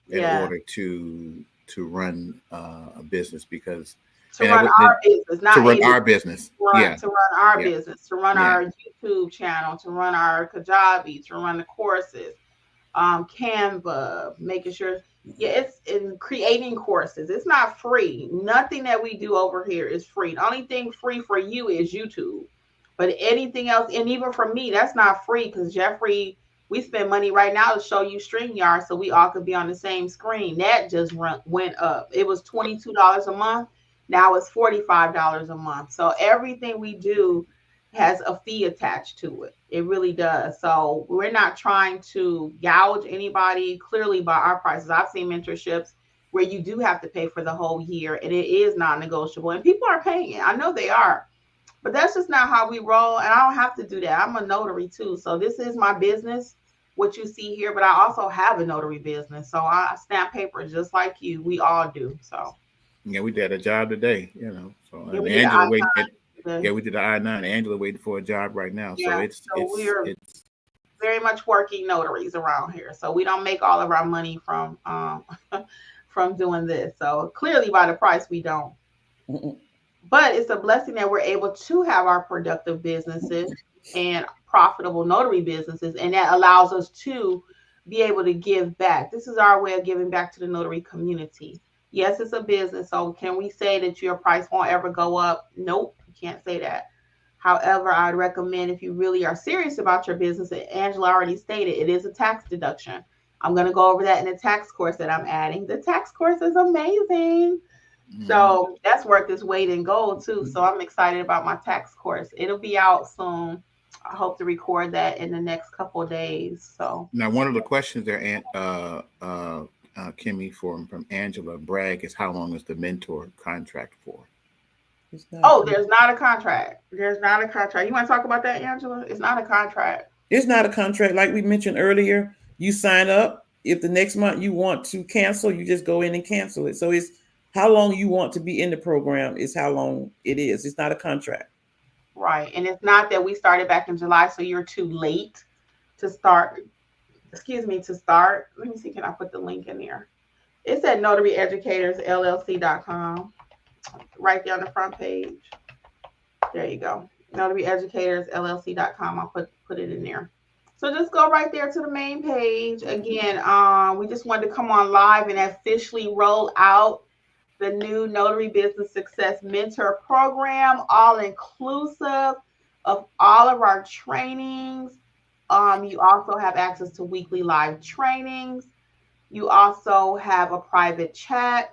Speaker 4: in order to run a business, because
Speaker 1: to run our business, not
Speaker 4: to run our business.
Speaker 1: To run our business, to run our YouTube channel, to run our Kajabi, to run the courses, Canva, making sure. Yeah, it's in creating courses. It's not free. Nothing that we do over here is free. The only thing free for you is YouTube. But anything else, and even for me, that's not free because Jeffrey, we spend money right now to show you StreamYard so we all could be on the same screen. That just went up. It was $22 a month. Now it's $45 a month. So everything we do has a fee attached to it. It really does. So we're not trying to gouge anybody clearly by our prices. I've seen mentorships where you do have to pay for the whole year and it is non-negotiable and people are paying it. I know they are. But that's just not how we roll. And I don't have to do that. I'm a notary too. So this is my business. what you see here, but I also have a notary business. So I stamp paper just like you. We all do. So
Speaker 4: Yeah, we did a job today, So
Speaker 1: yeah,
Speaker 4: and
Speaker 1: we did the
Speaker 4: Angela waiting.
Speaker 1: I-9
Speaker 4: Yeah, we did the I-9. Angela waiting for a job right now. So
Speaker 1: Yeah. So we're very much working notaries around here. So we don't make all of our money from from doing this. So clearly by the price we don't. But it's a blessing that we're able to have our productive businesses and profitable notary businesses, and that allows us to be able to give back. This is our way of giving back to the notary community. Yes, it's a business, so can we say that your price won't ever go up? Nope, you can't say that. However, I'd recommend, if you really are serious about your business, and Angela already stated, it is a tax deduction. I'm going to go over that in the tax course that I'm adding. The tax course is amazing. So that's worth its weight in gold too. So I'm excited about my tax course. It'll be out soon. I hope to record that in the next couple of days. So
Speaker 4: now, one of the questions there, Kimmi, from Angela Bragg, is how long is the mentor contract for?
Speaker 1: There's not a contract. There's not a contract. You want to talk about that, Angela? It's not a contract.
Speaker 2: It's not a contract. Like we mentioned earlier, you sign up. If the next month you want to cancel, you just go in and cancel it. So it's how long you want to be in the program is how long it is. It's not a contract.
Speaker 1: Right. And it's not that we started back in July, so you're too late to start. Excuse me, to start. Let me see. Can I put the link in there? It's at notaryeducatorsllc.com. Right there on the front page. There you go. Notaryeducatorsllc.com. I'll put it in there. So just go right there to the main page. Again, we just wanted to come on live and officially roll out the new Notary Business Success Mentor Program, all inclusive of all of our trainings. You also have access to weekly live trainings. You also have a private chat,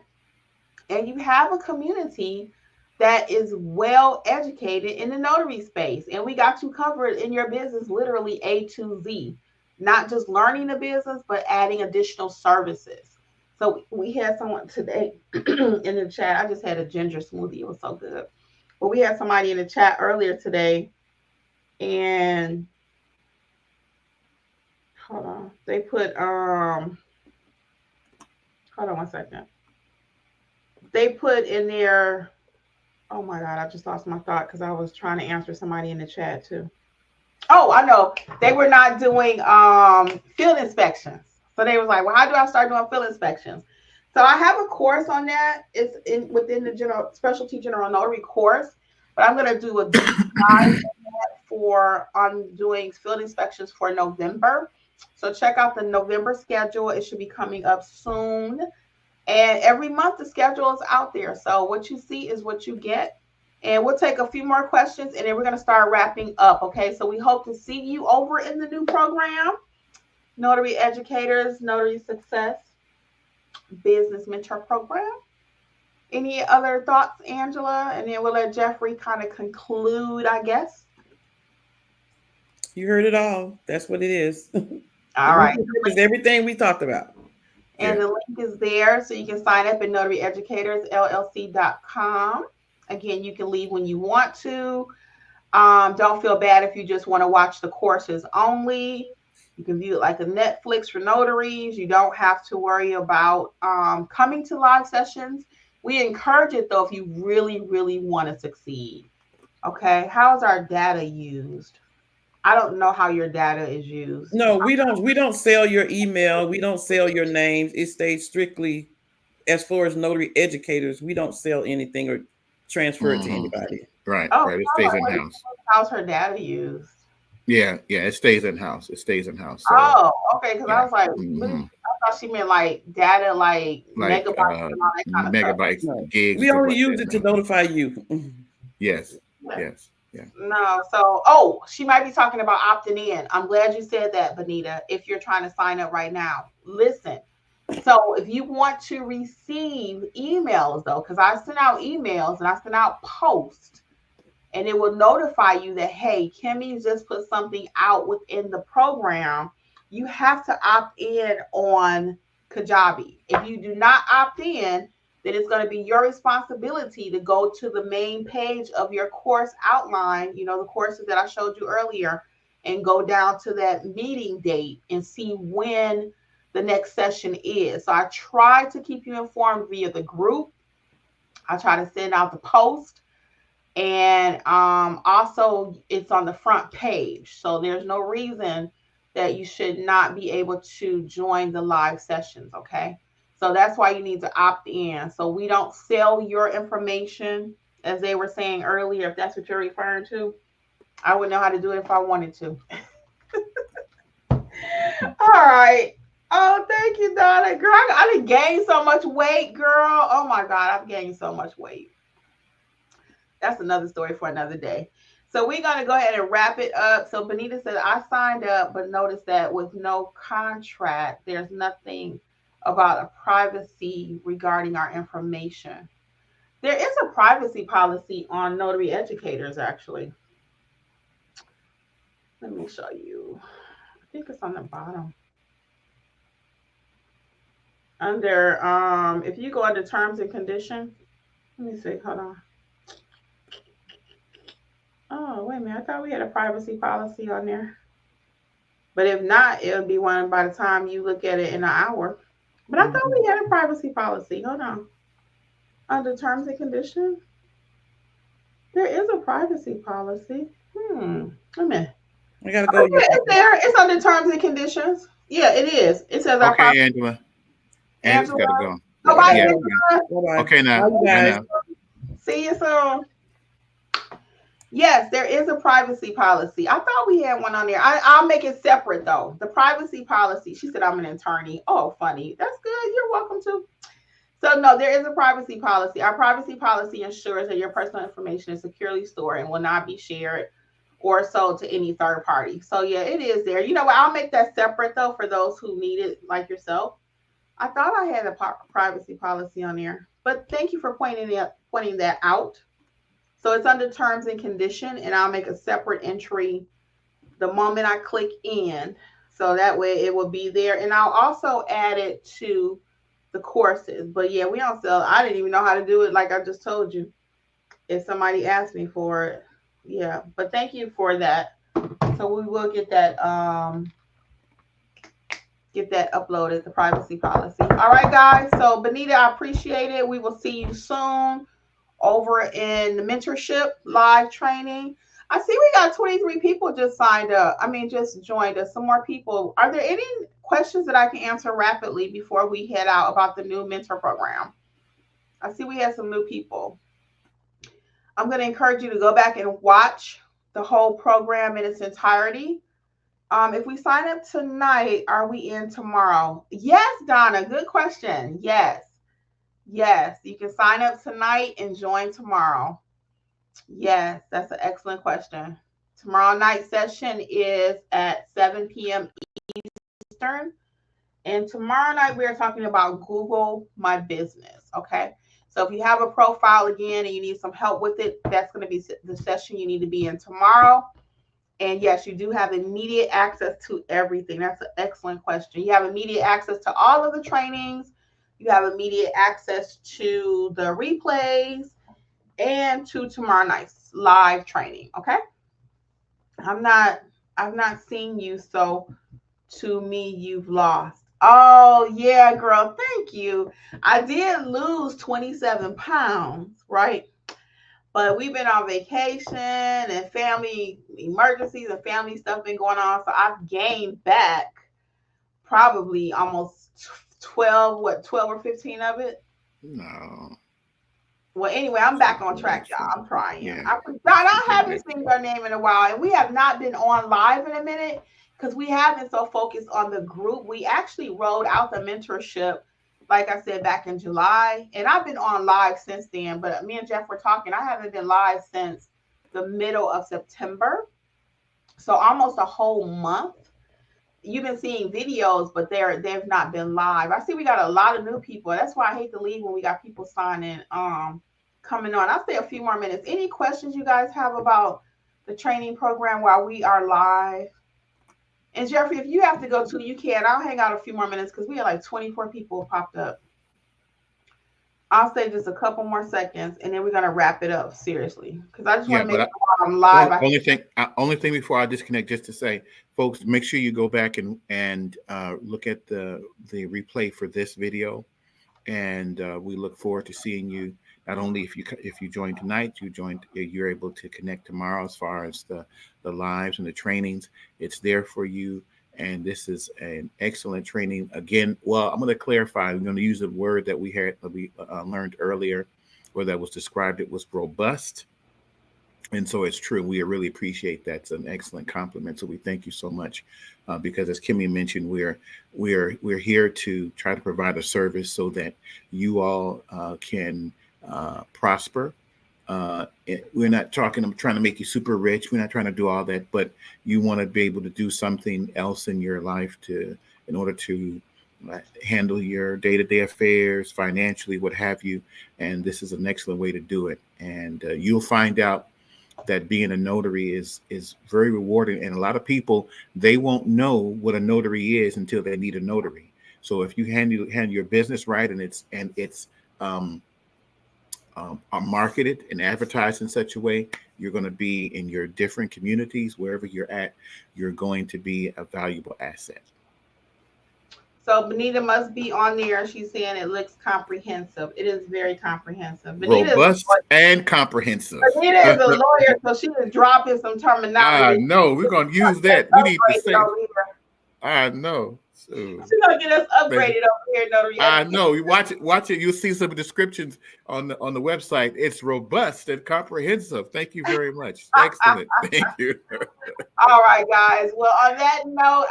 Speaker 1: and you have a community that is well educated in the notary space. And we got you covered in your business, literally A to Z, not just learning the business, but adding additional services. So we had someone today in the chat. I just had a ginger smoothie. It was so good. But we had somebody in the chat earlier today, and hold on. They put hold on one second. They put in there, oh my God, I just lost my thought because I was trying to answer somebody in the chat too. Oh, I know. They were not doing field inspections. So they was like, well, how do I start doing field inspections? So I have a course on that. It's within the specialty general notary course, but I'm going to do a deep dive on doing field inspections for November. So check out the November schedule. It should be coming up soon. And every month the schedule is out there. So what you see is what you get. And we'll take a few more questions and then we're going to start wrapping up. Okay. So we hope to see you over in the new program, Notary Educators, Notary Success Business Mentor Program. Any other thoughts, Angela? And then we'll let Jeffrey kind of conclude, I guess.
Speaker 2: You heard it all. That's what it is.
Speaker 1: All right.
Speaker 2: It's everything we talked about.
Speaker 1: And the link is there. So you can sign up at notaryeducatorsllc.com. Again, you can leave when you want to. Don't feel bad if you just want to watch the courses only. You can view it like a Netflix for notaries. You don't have to worry about coming to live sessions. We encourage it, though, if you really, really want to succeed. Okay. How is our data used? I don't know how your data is used.
Speaker 2: No, we don't sell your email. We don't sell your names. It stays strictly as far as notary educators. We don't sell anything or transfer it to anybody.
Speaker 4: Right. Right. It stays in house.
Speaker 1: How's her data used?
Speaker 4: Yeah. It stays in house. So,
Speaker 1: okay. Because I was like, I thought she meant like data, like megabytes and all that kind of
Speaker 4: megabytes,
Speaker 1: stuff.
Speaker 4: gigs.
Speaker 2: We only use it to notify you.
Speaker 4: Yes. Yeah.
Speaker 1: No. So, she might be talking about opting in. I'm glad you said that, Benita, if you're trying to sign up right now. Listen. So if you want to receive emails, though, because I send out emails and I send out posts, and it will notify you that, hey, Kimmi just put something out within the program, you have to opt in on Kajabi. If you do not opt in, then it's going to be your responsibility to go to the main page of your course outline, the courses that I showed you earlier, and go down to that meeting date and see when the next session is. So I try to keep you informed via the group. I try to send out the post, and also it's on the front page. So there's no reason that you should not be able to join the live sessions. Okay. So that's why you need to opt in. So we don't sell your information, as they were saying earlier, if that's what you're referring to. I wouldn't know how to do it if I wanted to. All right. Oh, thank you, Donna. Girl, I done gained so much weight, girl. Oh my God, I've gained so much weight. That's another story for another day. So we're going to go ahead and wrap it up. So Benita said, I signed up, but noticed that with no contract, there's nothing about a privacy regarding our information. There is a privacy policy on notary educators, actually. Let me show you. I think it's on the bottom. Under, if you go under terms and conditions, let me see, hold on. Oh, wait a minute. I thought we had a privacy policy on there. But if not, it'll be one by the time you look at it in an hour. But I thought we had a privacy policy. Hold on. Under terms and conditions, there is a privacy policy. Wait a minute.
Speaker 2: I gotta go.
Speaker 1: Okay, it's there. It's under terms and conditions. Yeah, it is. It says our
Speaker 4: Okay, Angela. Angela's got to go.
Speaker 1: Oh, bye,
Speaker 4: Yeah.
Speaker 1: Angela.
Speaker 4: Okay, now.
Speaker 2: Bye, guys.
Speaker 1: See you soon. Yes, there is a privacy policy. I thought we had one on there. I'll make it separate, though. The privacy policy. She said, I'm an attorney. Oh, funny. That's good. You're welcome to. So, no, there is a privacy policy. Our privacy policy ensures that your personal information is securely stored and will not be shared or sold to any third party. So, yeah, it is there. You know what? I'll make that separate, though, for those who need it, like yourself. I thought I had a privacy policy on there. But thank you for pointing that out. So it's under terms and condition, and I'll make a separate entry the moment I click in. So that way it will be there. And I'll also add it to the courses. But yeah, we don't sell. I didn't even know how to do it, like I just told you. If somebody asked me for it. Yeah. But thank you for that. So we will get that uploaded, the privacy policy. All right, guys. So Benita, I appreciate it. We will see you soon over in the mentorship live training. I see we got 23 people just signed up. Just joined us. Some more people. Are there any questions that I can answer rapidly before we head out about the new mentor program? I see we have some new people. I'm going to encourage you to go back and watch the whole program in its entirety. If we sign up tonight, are we in tomorrow? Yes, Donna. Good question. Yes. Yes, you can sign up tonight and join tomorrow. Yes, that's an excellent question. Tomorrow night session is at 7 p.m. Eastern. And tomorrow night, we are talking about Google My Business. Okay. So if you have a profile again and you need some help with it, that's going to be the session you need to be in tomorrow. And yes, you do have immediate access to everything. That's an excellent question. You have immediate access to all of the trainings. You have immediate access to the replays and to tomorrow night's live training. Okay. I've not seen you, so to me, you've lost. Oh yeah, girl. Thank you. I did lose 27 pounds, right? But we've been on vacation and family emergencies and family stuff been going on. So I've gained back probably almost 12 or 15 of it?
Speaker 4: No.
Speaker 1: Well, anyway, I'm back on track, y'all. I'm trying. Yeah. I haven't seen your name in a while, and we have not been on live in a minute because we have been so focused on the group. We actually rolled out the mentorship, like I said, back in July, and I've been on live since then. But me and Jeff were talking. I haven't been live since the middle of September, so almost a whole month. You've been seeing videos, but they've not been live. I see we got a lot of new people. That's why I hate to leave when we got people signing, coming on. I'll stay a few more minutes. Any questions you guys have about the training program while we are live? And Jeffrey, if you have to go too, you can. I'll hang out a few more minutes because we have like 24 people popped up. I'll say just a couple more seconds, and then we're gonna wrap it up seriously, because I just want
Speaker 4: Yeah,
Speaker 1: to make
Speaker 4: but
Speaker 1: sure I'm live.
Speaker 4: only thing before I disconnect, just to say, folks, make sure you go back and look at the replay for this video, and we look forward to seeing you. Not only if you join tonight, you're able to connect tomorrow as far as the lives and the trainings. It's there for you, and this is an excellent training. Again, well, I'm going to clarify. I'm going to use a word that we learned earlier, or that was described. It was robust. And so it's true. We really appreciate that. It's an excellent compliment. So we thank you so much, because as Kimmi mentioned, we're here to try to provide a service so that you all can prosper. We're not I'm trying to make you super rich. We're not trying to do all that, but you want to be able to do something else in your life in order to handle your day-to-day affairs financially, what have you. And this is an excellent way to do it. And you'll find out that being a notary is very rewarding, and a lot of people, they won't know what a notary is until they need a notary. So if you handle your business right, and it's marketed and advertised in such a way, you're going to be in your different communities, wherever you're at, you're going to be a valuable asset.
Speaker 1: So Benita must be on there. She's saying it looks comprehensive. It is very comprehensive. Benita
Speaker 4: Robust and comprehensive.
Speaker 1: Benita is a lawyer, so she is dropping some terminology.
Speaker 4: No, we're going to use that. We need to say. I know. So,
Speaker 1: she's gonna get us upgraded over here, Notary.
Speaker 4: I know. You watch it. You'll see some descriptions on the website. It's robust and comprehensive. Thank you very much. Excellent. Thank you.
Speaker 1: All right, guys. Well, on that note,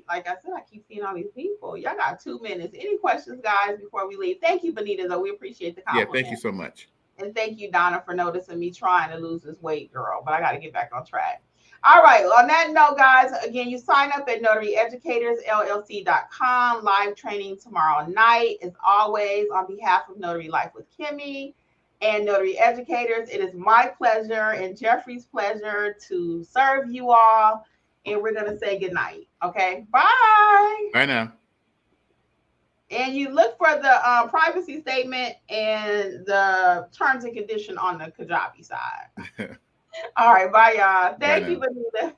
Speaker 1: like I said, I keep seeing all these people. Y'all got 2 minutes. Any questions, guys, before we leave? Thank you, Benita, though. We appreciate the compliment.
Speaker 4: Yeah, thank you so much.
Speaker 1: And thank you, Donna, for noticing me trying to lose this weight, girl. But I got to get back on track. All right. On that note, guys, again, you sign up at notaryeducatorsllc.com. Live training tomorrow night. As always, on behalf of Notary Life with Kimmi and Notary Educators, it is my pleasure and Jeffrey's pleasure to serve you all. And we're going to say good night. Okay. Bye.
Speaker 4: Bye now.
Speaker 1: And you look for the privacy statement and the terms and condition on the Kajabi side. All right. Bye, y'all. Thank you, Benita.